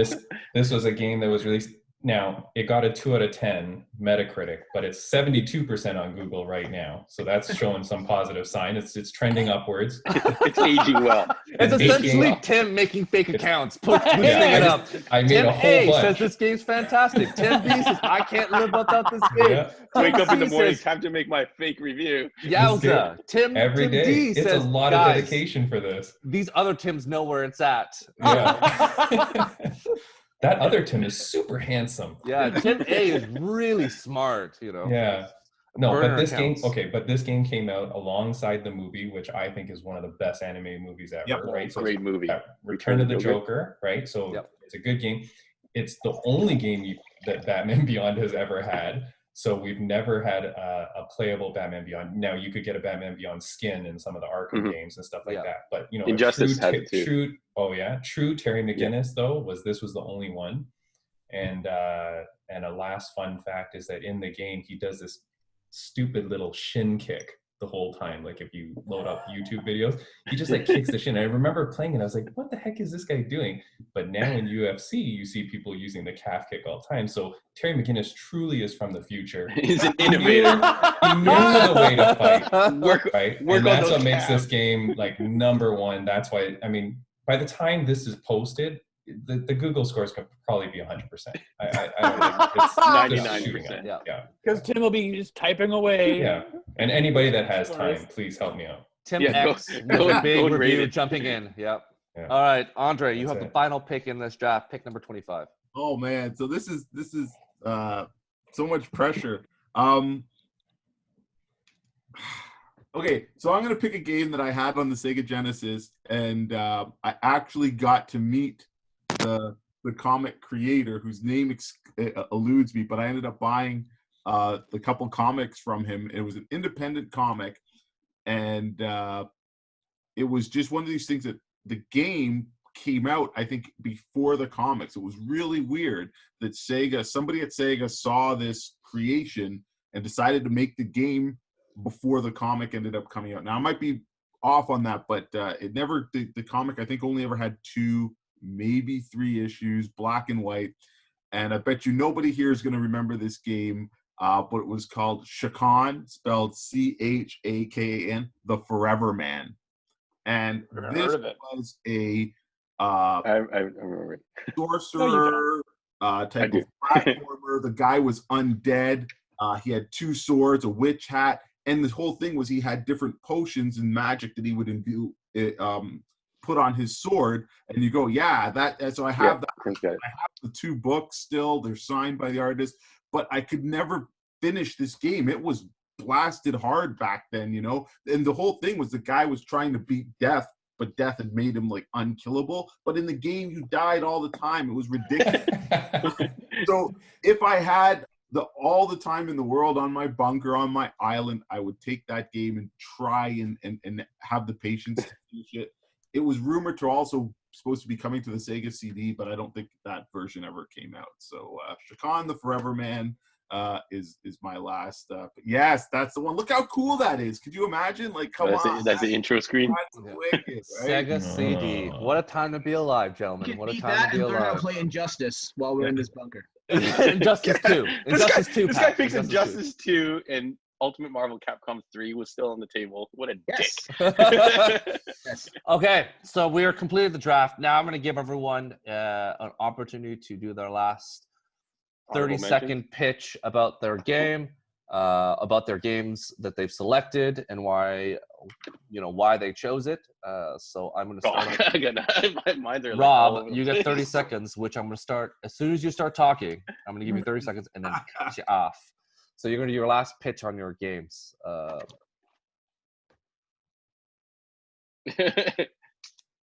Speaker 3: This was a game that was released. Now, it got a 2 out of 10 Metacritic, but it's 72% on Google right now. So that's showing some positive sign. It's trending upwards.
Speaker 5: It's aging well.
Speaker 1: It's
Speaker 3: And
Speaker 1: essentially
Speaker 3: making-
Speaker 1: Tim making fake accounts, boosting
Speaker 3: Yeah,
Speaker 1: it up.
Speaker 3: I made
Speaker 1: Tim
Speaker 3: a whole
Speaker 1: A
Speaker 3: bunch.
Speaker 1: says this game's fantastic. Tim B says I can't live without this game.
Speaker 3: Yeah.
Speaker 5: Wake up in the
Speaker 1: C
Speaker 5: morning,
Speaker 1: says,
Speaker 5: time to make my fake review.
Speaker 1: Yowza. Tim
Speaker 3: Every
Speaker 1: Tim
Speaker 3: day.
Speaker 1: D
Speaker 3: It's
Speaker 1: says,
Speaker 3: a lot
Speaker 1: guys,
Speaker 3: of dedication for this.
Speaker 1: these other Tims know where it's at.
Speaker 3: Yeah. That other Tim is super handsome.
Speaker 1: Yeah, Tim A is really smart, you know.
Speaker 3: Yeah. No,
Speaker 1: Burner
Speaker 3: but this
Speaker 1: accounts.
Speaker 3: but this game came out alongside the movie, which I think is one of the best animated movies ever,
Speaker 2: Yep.
Speaker 3: right? So
Speaker 5: Great movie.
Speaker 3: Return of the Joker, right? So
Speaker 1: Yep.
Speaker 3: it's a good game. It's the only game that Batman Beyond has ever had. So we've never had a playable Batman Beyond. Now you could get a Batman Beyond skin in some of the Arkham games and stuff like
Speaker 1: Yeah.
Speaker 3: that. But you know,
Speaker 5: Injustice had it too.
Speaker 3: true Terry McGinnis though this was the only one. And a last fun fact is that in the game he does this stupid little shin kick the whole time. Like if you load up YouTube videos, he just like kicks the shin. I remember playing it, I was like, what the heck is this guy doing? But now in UFC, you see people using the calf kick all the time. So Terry McGinnis truly is from the future.
Speaker 5: He's an innovator.
Speaker 3: He knew the way to fight,
Speaker 5: Work
Speaker 3: right?
Speaker 5: Work
Speaker 3: And
Speaker 5: on
Speaker 3: that's
Speaker 5: those
Speaker 3: what makes
Speaker 5: calves.
Speaker 3: this game like number one. That's why, I mean, by the time this is posted, the Google scores could probably be 100%. I don't think it's just shooting
Speaker 5: 99%.
Speaker 3: up. Yeah.
Speaker 4: Because Tim will be just typing away.
Speaker 3: Yeah. And anybody that has time, please help me out.
Speaker 1: Tim
Speaker 5: Yeah,
Speaker 1: X with
Speaker 5: go
Speaker 1: a big
Speaker 5: and rate
Speaker 1: review
Speaker 5: it.
Speaker 1: jumping in. Yep.
Speaker 3: Yeah.
Speaker 1: All right, Andre, you
Speaker 3: That's
Speaker 1: have the
Speaker 3: it.
Speaker 1: final pick in this draft, pick number 25.
Speaker 2: Oh man, so this is so much pressure. Okay, so I'm gonna pick a game that I had on the Sega Genesis, and I actually got to meet the comic creator whose name eludes me, but I ended up buying the couple comics from him. It was an independent comic, and it was just one of these things that the game came out, I think, before the comics. It was really weird that somebody at Sega saw this creation and decided to make the game before the comic ended up coming out. Now I might be off on that, but the comic I think only ever had 2, maybe 3 issues, black and white. And I bet you nobody here is going to remember this game, but it was called Shakan, spelled Chakan, the Forever Man. And
Speaker 4: Never
Speaker 2: this
Speaker 4: heard of it.
Speaker 2: was a
Speaker 5: I remember it.
Speaker 2: sorcerer type
Speaker 5: do.
Speaker 2: of platformer. The guy was undead. He had 2 swords, a witch hat, and the whole thing was he had different potions and magic that he would put on his sword. And you go, yeah, that. So I have that. I have the 2 books still. They're signed by the artist, but I could never finish this game. It was blasted hard back then, you know. And the whole thing was the guy was trying to beat death, but death had made him like unkillable. But in the game, you died all the time. It was ridiculous. So if I had all the time in the world on my bunker, on my island, I would take that game and try and have the patience to finish it. It was rumored to also supposed to be coming to the Sega CD, but I don't think that version ever came out. So Shakan the Forever Man is my last. But yes, that's the one. Look how cool that is. Could you imagine? Like, come on.
Speaker 5: That's the intro screen.
Speaker 2: That's wicked, right?
Speaker 1: Sega CD. What a time to be alive, gentlemen. What a time to be
Speaker 6: learn how to
Speaker 1: alive.
Speaker 6: play Injustice while we're in this bunker.
Speaker 1: Injustice 2. Injustice 2.
Speaker 5: This guy thinks Injustice 2 and Ultimate Marvel Capcom 3 was still on the table. What a dick.
Speaker 6: Yes.
Speaker 1: Okay, so we are completed the draft. Now I'm going to give everyone an opportunity to do their last 30-second pitch about their game, about their games that they've selected and why they chose it. So I'm going to start. Rob, you get 30 seconds, which I'm going to start as soon as you start talking. I'm going to give you 30 seconds and then cut you off. So you're going to do your last pitch on your games.
Speaker 5: I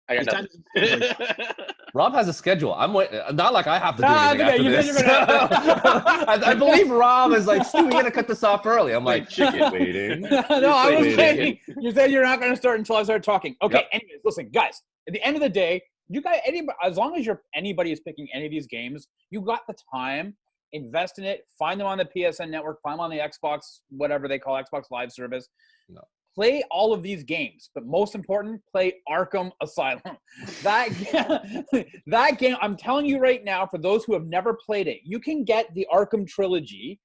Speaker 5: got nothing.
Speaker 1: Rob has a schedule. I'm not like I have to do anything after this. I believe Rob is like, Stu, we got to cut this off early. I'm like, chicken waiting.
Speaker 4: No, I was kidding. You said you're not going to start until I start talking. Okay,
Speaker 1: Yep.
Speaker 4: Anyways, listen, guys. At the end of the day, you guys, as long as anybody is picking any of these games, you got the time. Invest in it. Find them on the PSN network. Find them on the Xbox, whatever they call Xbox Live service.
Speaker 1: No.
Speaker 4: Play all of these games, but most important, play Arkham Asylum. That game, I'm telling you right now, for those who have never played it, you can get the Arkham trilogy.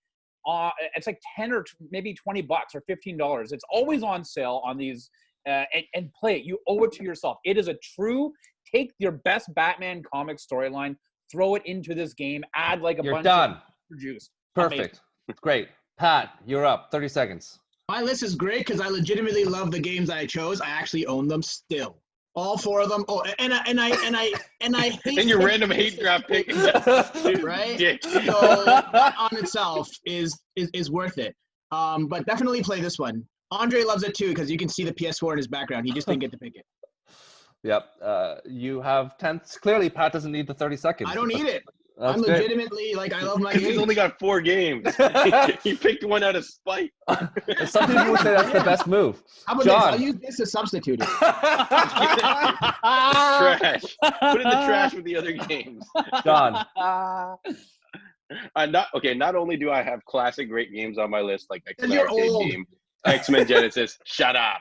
Speaker 4: It's like 10 or maybe $20 or $15. It's always on sale on these, and play it. You owe it to yourself. It is a true. Take your best Batman comic storyline, throw it into this game, add like a
Speaker 1: You're
Speaker 4: bunch
Speaker 1: done.
Speaker 4: of juice.
Speaker 1: Perfect. Great. Pat, you're up. 30 seconds.
Speaker 6: My list is great because I legitimately love the games that I chose. I actually own them still, all 4 of them. Oh, and I hate.
Speaker 5: And your random hate draft pick,
Speaker 6: right?
Speaker 5: Dick.
Speaker 6: So that on itself is worth it. But definitely play this one. Andre loves it too because you can see the PS4 in his background. He just didn't get to pick it.
Speaker 1: Yep. You have 10. Clearly, Pat doesn't need the 30 seconds.
Speaker 6: I don't need it.
Speaker 1: That's
Speaker 6: I'm
Speaker 1: great.
Speaker 6: legitimately I love my
Speaker 5: Because
Speaker 6: games.
Speaker 5: he's only got 4 games. He picked one out of spite.
Speaker 1: Some people would say that's the best move.
Speaker 6: How about
Speaker 1: John.
Speaker 6: this? I'll use this to substitute it.
Speaker 5: Trash. Put it in the trash with the other games.
Speaker 1: John.
Speaker 5: Not only do I have classic great games on my list, like X-Men
Speaker 6: You're
Speaker 5: Arcade
Speaker 6: old.
Speaker 5: Game, X-Men Genesis, shut up.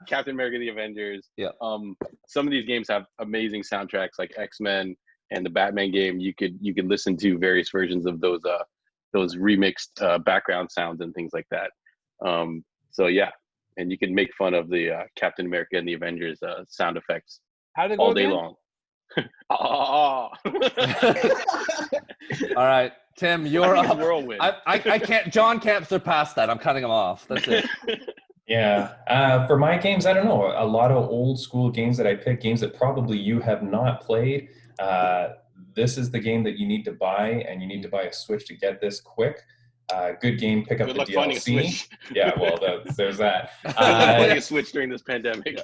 Speaker 5: Captain America: The Avengers.
Speaker 1: Yeah.
Speaker 5: Some of these games have amazing soundtracks, like X-Men and the Batman game. You could listen to various versions of those remixed background sounds and things like that. So yeah, and you can make fun of the Captain America and the Avengers sound effects
Speaker 4: How did it go
Speaker 5: all day
Speaker 4: again?
Speaker 5: long. Oh.
Speaker 1: All right, Tim, you're up.
Speaker 5: Whirlwind.
Speaker 1: I can't. John can't surpass that. I'm cutting him off. That's it.
Speaker 3: Yeah. For my games, I don't know. A lot of old school games that I pick, games that probably you have not played. This is the game that you need to buy, and you need to buy a Switch to get this quick. Good game, pick up
Speaker 5: Good
Speaker 3: the
Speaker 5: luck finding a
Speaker 3: DLC.
Speaker 5: Switch.
Speaker 3: Yeah, well, there's that.
Speaker 5: Playing a Switch during this pandemic.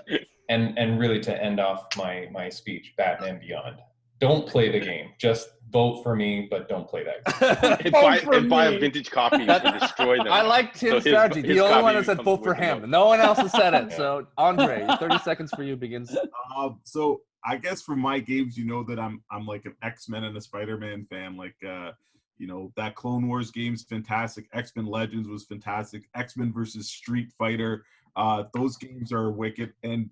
Speaker 3: And really to end off my speech, Batman Beyond. Don't play the game. Just vote for me, but don't play that game.
Speaker 5: and buy a vintage copy and destroy them.
Speaker 1: I like Tim's strategy. The only one that said vote for him. No one else has said it. So, Andre, 30 seconds for you begins.
Speaker 2: So I guess for my games, you know that I'm like an X-Men and a Spider-Man fan. Like that Clone Wars game's fantastic. X-Men Legends was fantastic. X-Men versus Street Fighter. Those games are wicked. And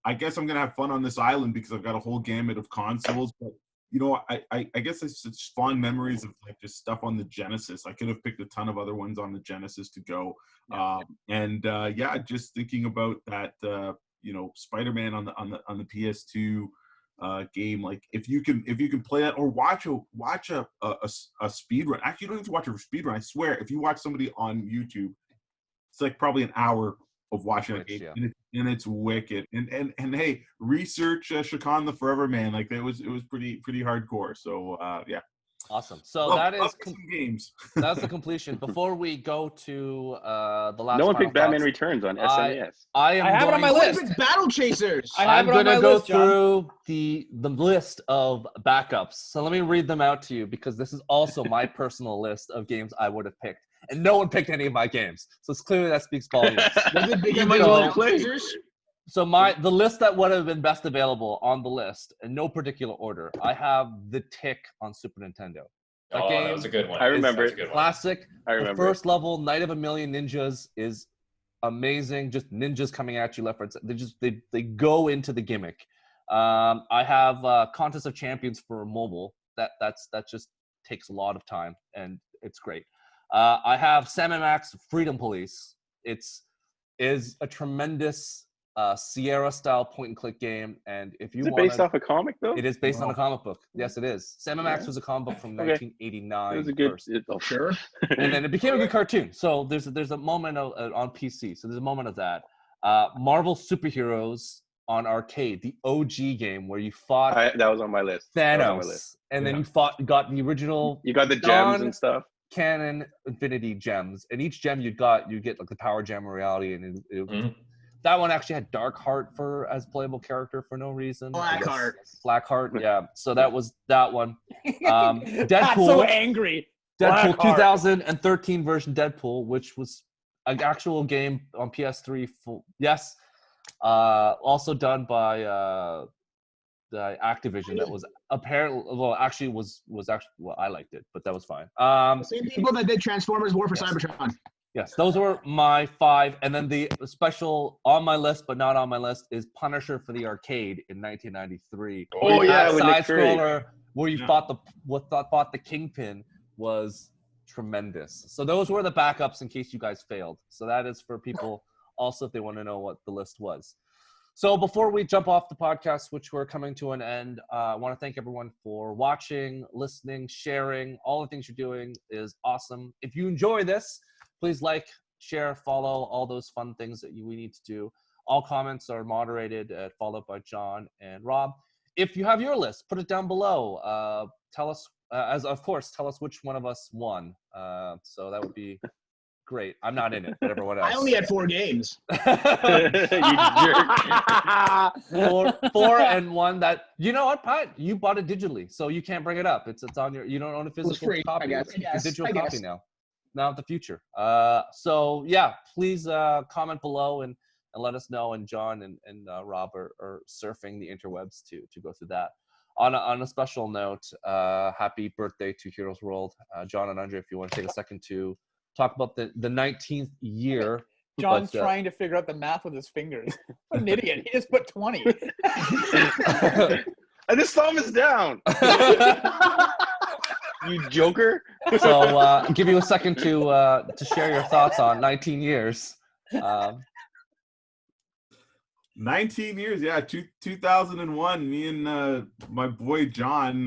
Speaker 2: I guess I'm gonna have fun on this island because I've got a whole gamut of consoles. But I guess it's such fond memories of like just stuff on the Genesis. I could have picked a ton of other ones on the Genesis to go. Just thinking about that. Spider-Man on the PS2. game. Like if you can play that or watch a speed run. Actually, you don't have to watch a speed run. I swear, if you watch somebody on YouTube, it's like probably an hour of watching a game,
Speaker 1: Yeah.
Speaker 2: and it's wicked. And hey, research Shakan the Forever Man. Like it was pretty hardcore. So yeah.
Speaker 1: Awesome. So
Speaker 2: Love
Speaker 1: that is
Speaker 2: some games.
Speaker 1: that's the completion. Before we go to the last,
Speaker 5: No one
Speaker 1: final
Speaker 5: picked Batman
Speaker 1: thoughts,
Speaker 5: Returns on SNES.
Speaker 1: I am
Speaker 4: I have it on my
Speaker 1: going-
Speaker 4: list.
Speaker 6: Olympic Battle Chasers.
Speaker 4: I have
Speaker 1: I'm
Speaker 4: it on
Speaker 1: gonna
Speaker 4: my
Speaker 1: go
Speaker 4: list, John.
Speaker 1: through the list of backups. So let me read them out to you because this is also my personal list of games I would have picked, and no one picked any of my games. So it's clearly that speaks volumes.
Speaker 6: Was it bigger
Speaker 5: You
Speaker 6: than
Speaker 5: might as well
Speaker 6: Battle
Speaker 5: play.
Speaker 6: Chasers?
Speaker 1: So the list that would have been best available on the list in no particular order. I have The Tick on Super Nintendo. That game
Speaker 3: that was a good one.
Speaker 5: I remember
Speaker 3: That's
Speaker 5: it.
Speaker 3: a good one.
Speaker 1: Classic.
Speaker 5: I
Speaker 1: The
Speaker 5: remember.
Speaker 1: first level, Night of a Million Ninjas, is amazing. Just ninjas coming at you left, right. They go into the gimmick. I have Contest of Champions for mobile. That just takes a lot of time and it's great. I have Sam & Max Freedom Police. Is a tremendous Sierra style point and click game, and if you
Speaker 5: Is it
Speaker 1: want
Speaker 5: based off a comic though?
Speaker 1: it is based on a comic book. Yes, it is. Sam & Max
Speaker 5: Yeah.
Speaker 1: was a comic book from
Speaker 5: Okay.
Speaker 1: 1989
Speaker 5: It was a good.
Speaker 1: first.
Speaker 6: Sure.
Speaker 1: And then it became a good cartoon. So there's a moment of, on PC. So there's a moment of that. Marvel Superheroes on arcade, the OG game where you fought
Speaker 5: That was on my list. That was on my
Speaker 1: Thanos,
Speaker 5: list.
Speaker 1: and then
Speaker 3: Yeah.
Speaker 1: you got the original
Speaker 5: You got the gems
Speaker 1: Don-
Speaker 5: and stuff.
Speaker 1: canon Infinity Gems, and each gem you get like the Power Gem of Reality, and
Speaker 3: Mhm.
Speaker 1: that one actually had Darkheart as playable character for no reason.
Speaker 6: Blackheart.
Speaker 1: Blackheart, yeah. So that was that one.
Speaker 4: Pat's so
Speaker 1: Deadpool.
Speaker 4: angry.
Speaker 1: Deadpool
Speaker 4: Blackheart.
Speaker 1: 2013 version Deadpool, which was an actual game on PS3. Yes, also done by the Activision. That was apparently I liked it, but that was fine.
Speaker 6: Same people that did Transformers War for Cybertron.
Speaker 1: Yes, those were my 5, and then the special on my list but not on my list is Punisher for the arcade in 1993.
Speaker 5: Oh, yeah, with Nick
Speaker 1: side
Speaker 5: Fury.
Speaker 1: scroller where you
Speaker 2: Yeah.
Speaker 1: fought the Kingpin was tremendous. So those were the backups in case you guys failed. So that is for people also if they want to know what the list was. So before we jump off the podcast, which we're coming to an end, I want to thank everyone for watching, listening, sharing. All the things you're doing is awesome. If you enjoy this, please like, share, follow, all those fun things that we need to do. All comments are moderated and followed by John and Rob. If you have your list, put it down below. Tell us, tell us which one of us won. So that would be great. I'm not in it, but everyone else.
Speaker 6: I only had 4 games.
Speaker 5: You jerk.
Speaker 1: four and 1 that, you know what, Pat? You bought it digitally, so you can't bring it up. It's on your, you don't own a physical
Speaker 6: free,
Speaker 1: copy.
Speaker 6: I guess.
Speaker 1: It's a
Speaker 6: Yes,
Speaker 1: digital
Speaker 6: I
Speaker 1: copy
Speaker 6: guess.
Speaker 1: now in the future. So yeah, please comment below and let us know. And John and Rob are surfing the interwebs to go through that. On a special note, happy birthday to Heroes World. John and Andre, if you want to take a second to talk about the 19th year.
Speaker 4: John's
Speaker 1: But,
Speaker 4: trying to figure out the math with his fingers. What an idiot. He just put 20.
Speaker 5: And this thumb is down. You joker.
Speaker 1: So give you a second to share your thoughts on 19 years.
Speaker 2: 19 years, yeah. 2001. Me and my boy John,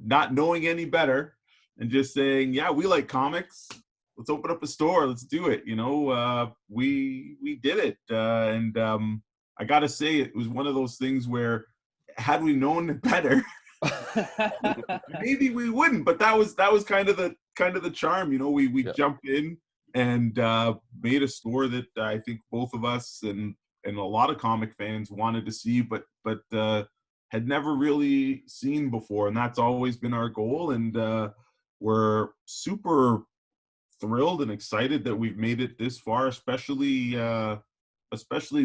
Speaker 2: not knowing any better, and just saying, "Yeah, we like comics. Let's open up a store. Let's do it." You know, we did it, and I gotta say, it was one of those things where, had we known better, maybe we wouldn't. But that was kind of the charm. You know, we jumped in and made a store that I think both of us and a lot of comic fans wanted to see, but had never really seen before, and that's always been our goal. And we're super thrilled and excited that we've made it this far, especially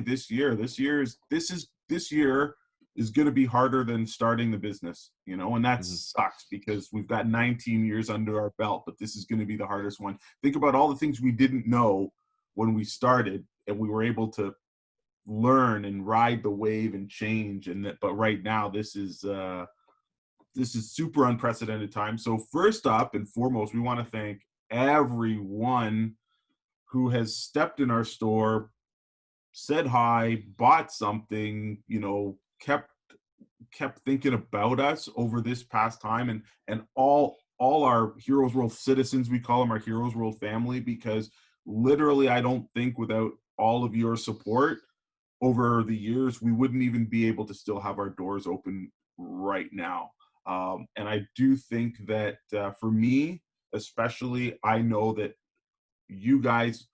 Speaker 2: this year. This year is going to be harder than starting the business, you know, and that sucks because we've got 19 years under our belt, but this is going to be the hardest one. Think about all the things we didn't know when we started, and we were able to learn and ride the wave and change. But right now, this is super unprecedented time. So first up and foremost, we want to thank everyone who has stepped in our store, said hi, bought something, you know, kept kept thinking about us over this past time, and all our Heroes World citizens, we call them our Heroes World family, because literally I don't think without all of your support over the years, we wouldn't even be able to still have our doors open right now. And I do think that for me, especially, I know that you guys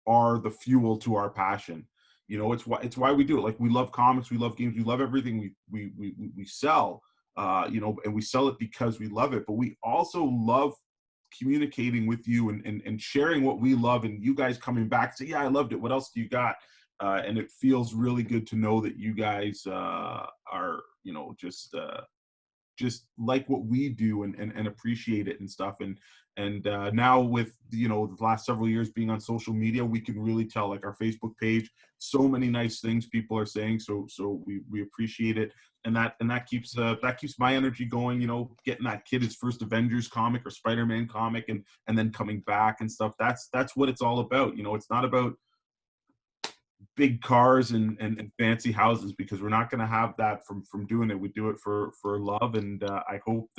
Speaker 2: are the fuel to our passion. You know, it's why we do it. Like, we love comics, we love games, we love everything we sell. You know, and we sell it because we love it. But we also love communicating with you and sharing what we love, and you guys coming back say, yeah, I loved it. What else do you got? And it feels really good to know that you guys are, you know, just like what we do and appreciate it and stuff. And now with, you know, the last several years being on social media, we can really tell, like our Facebook page, so many nice things people are saying. So we appreciate it. And that keeps my energy going, you know, getting that kid his first Avengers comic or Spider-Man comic and then coming back and stuff. That's what it's all about. You know, it's not about big cars and fancy houses, because we're not going to have that from doing it. We do it for love, and I hope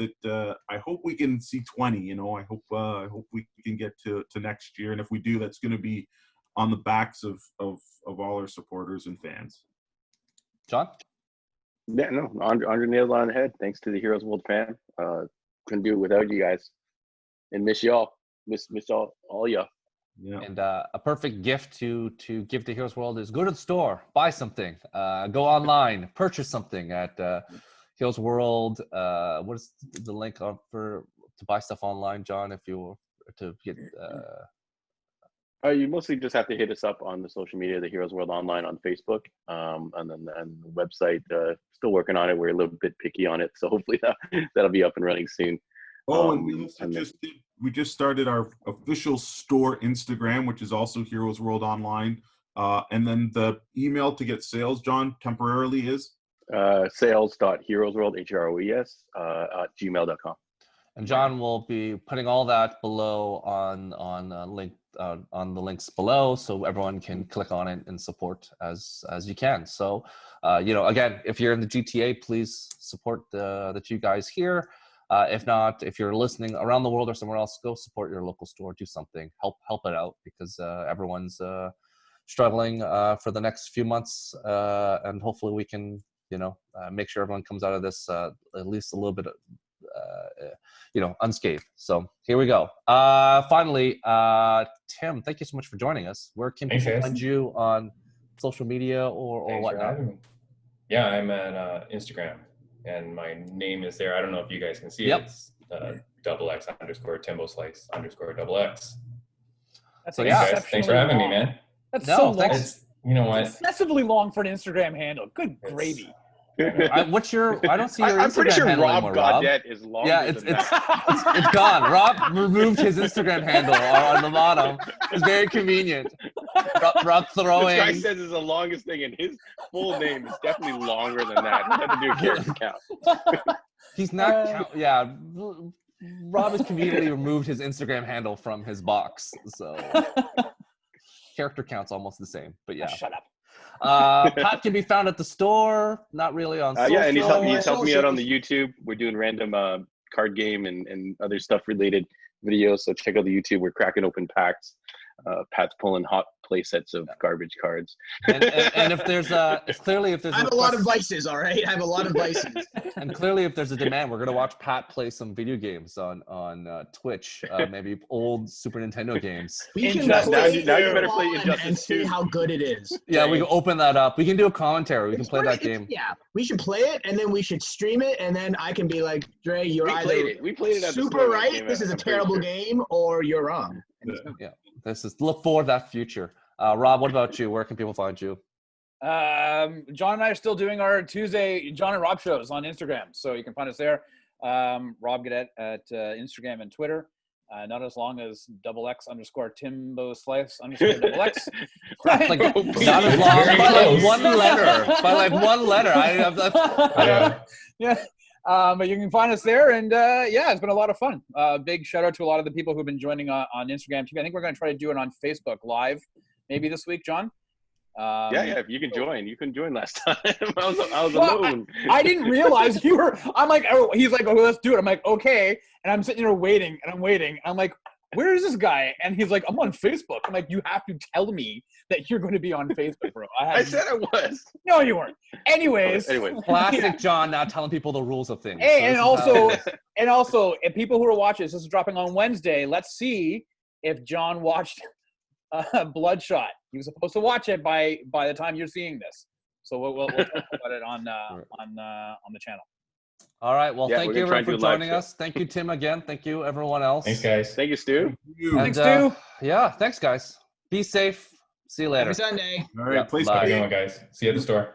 Speaker 2: we can see 20. You know, I hope we can get to next year, and if we do, that's going to be on the backs of all our supporters and fans.
Speaker 1: John?
Speaker 5: Yeah, no, Andre nailed it on the head. Thanks to the Heroes World fan. Couldn't do it without you guys, and miss y'all. Miss all y'all.
Speaker 2: Yeah.
Speaker 1: And a perfect gift to give to Heroes World is go to the store, buy something, go online, purchase something at Heroes World. What is the link to buy stuff online, John? If you were to get.
Speaker 5: You mostly just have to hit us up on the social media, the Heroes World Online on Facebook, and then the website. Still working on it. We're a little bit picky on it, so hopefully that'll be up and running soon.
Speaker 2: Oh, and we just started our official store Instagram, which is also Heroes World Online. And then the email to get sales, John, temporarily is
Speaker 5: sales.heroesworld, HROES, at gmail.com.
Speaker 1: And John will be putting all that below on link on the links below, so everyone can click on it and support as you can. So, you know, again, if you're in the GTA, please support the two guys here. If not, if you're listening around the world or somewhere else, go support your local store. Do something. Help it out, because everyone's struggling for the next few months, and hopefully we can, you know, make sure everyone comes out of this at least a little bit, you know, unscathed. So here we go. Finally, Tim, thank you so much for joining us. Where can people find you on social media or whatnot?
Speaker 3: Yeah, I'm at Instagram. And my name is there. I don't know if you guys can see it. It's XX_Timbo_Slice_XX.
Speaker 4: That's
Speaker 3: thanks for having me, man.
Speaker 4: That's so long.
Speaker 3: You know what?
Speaker 4: It's excessively long for an Instagram handle. Good gravy.
Speaker 1: What's your? I don't see your Instagram
Speaker 5: I'm pretty sure
Speaker 1: handle
Speaker 5: Rob
Speaker 1: anymore,
Speaker 5: Goddett is longer.
Speaker 1: Yeah, it's gone. Rob removed his Instagram handle on the bottom. It's very convenient. Rob throwing.
Speaker 5: This guy says it's the longest thing, and his full name is definitely longer than that. He had to do a character count.
Speaker 1: He's not. Yeah, Rob has conveniently removed his Instagram handle from his box, so character count's almost the same. But yeah.
Speaker 4: Shut up.
Speaker 1: Pat can be found at the store, not really on social.
Speaker 5: Yeah, and he's helping me out on the YouTube. We're doing random card game and other stuff related videos, so check out the YouTube. We're cracking open packs. Pat's pulling hot play sets of garbage cards.
Speaker 1: And if there's I
Speaker 6: have a lot of vices, all right? I have a lot of vices.
Speaker 1: And clearly, if there's a demand, we're going to watch Pat play some video games on Twitch, maybe old Super Nintendo games.
Speaker 6: We can
Speaker 5: now you better play Injustice
Speaker 6: and see
Speaker 5: 2.
Speaker 6: how good it is.
Speaker 1: Yeah, we can open that up. We can do a commentary. We can play that game.
Speaker 6: Yeah, we should play it, and then we should stream it, and then I can be like, Dre, you're
Speaker 5: we played it at
Speaker 6: super right, this is a terrible game, or you're wrong.
Speaker 1: Yeah. Look forward to that future. Rob, what about you? Where can people find you?
Speaker 4: John and I are still doing our Tuesday John and Rob shows on Instagram, so you can find us there. Rob Goddett at Instagram and Twitter. Not as long as XX_Timbo_Slice_XX.
Speaker 1: Like, not as long, by like one letter. By like one letter.
Speaker 4: Yeah. But you can find us there, and yeah, it's been a lot of fun. Big shout out to a lot of the people who've been joining on Instagram too. I think we're going to try to do it on Facebook Live, maybe this week, John.
Speaker 5: Yeah, you can join. You can join last time. I was
Speaker 4: Well,
Speaker 5: alone.
Speaker 4: I didn't realize you were. I'm like, oh, he's like, oh, let's do it. I'm like, okay. And I'm sitting there waiting, and I'm waiting. I'm like, where is this guy? And he's like, I'm on Facebook. I'm like, you have to tell me that you're going to be on Facebook, bro.
Speaker 5: I said I was.
Speaker 4: No, you weren't. Anyways.
Speaker 5: Anyway,
Speaker 1: Classic John now telling people the rules of things.
Speaker 4: Hey,
Speaker 1: So this is how-
Speaker 4: and also, if people who are watching this is dropping on Wednesday, let's see if John watched Bloodshot. He was supposed to watch it by the time you're seeing this. So we'll talk about it on the channel.
Speaker 1: All right. Well,
Speaker 5: Yeah,
Speaker 1: thank
Speaker 5: we're
Speaker 1: you
Speaker 5: gonna try
Speaker 1: everyone
Speaker 5: and
Speaker 1: for
Speaker 5: do a live
Speaker 1: joining
Speaker 5: show.
Speaker 1: us. Thank you, Tim, again. Thank you, everyone else.
Speaker 3: Thanks, guys.
Speaker 5: thank you, Stu.
Speaker 2: You.
Speaker 1: And,
Speaker 4: Thanks, Stu.
Speaker 1: yeah, thanks, guys. Be safe. See you later.
Speaker 6: Happy Sunday.
Speaker 2: All right,
Speaker 1: Yeah,
Speaker 2: play
Speaker 1: bye.
Speaker 3: Have a good one, guys. See you at the store.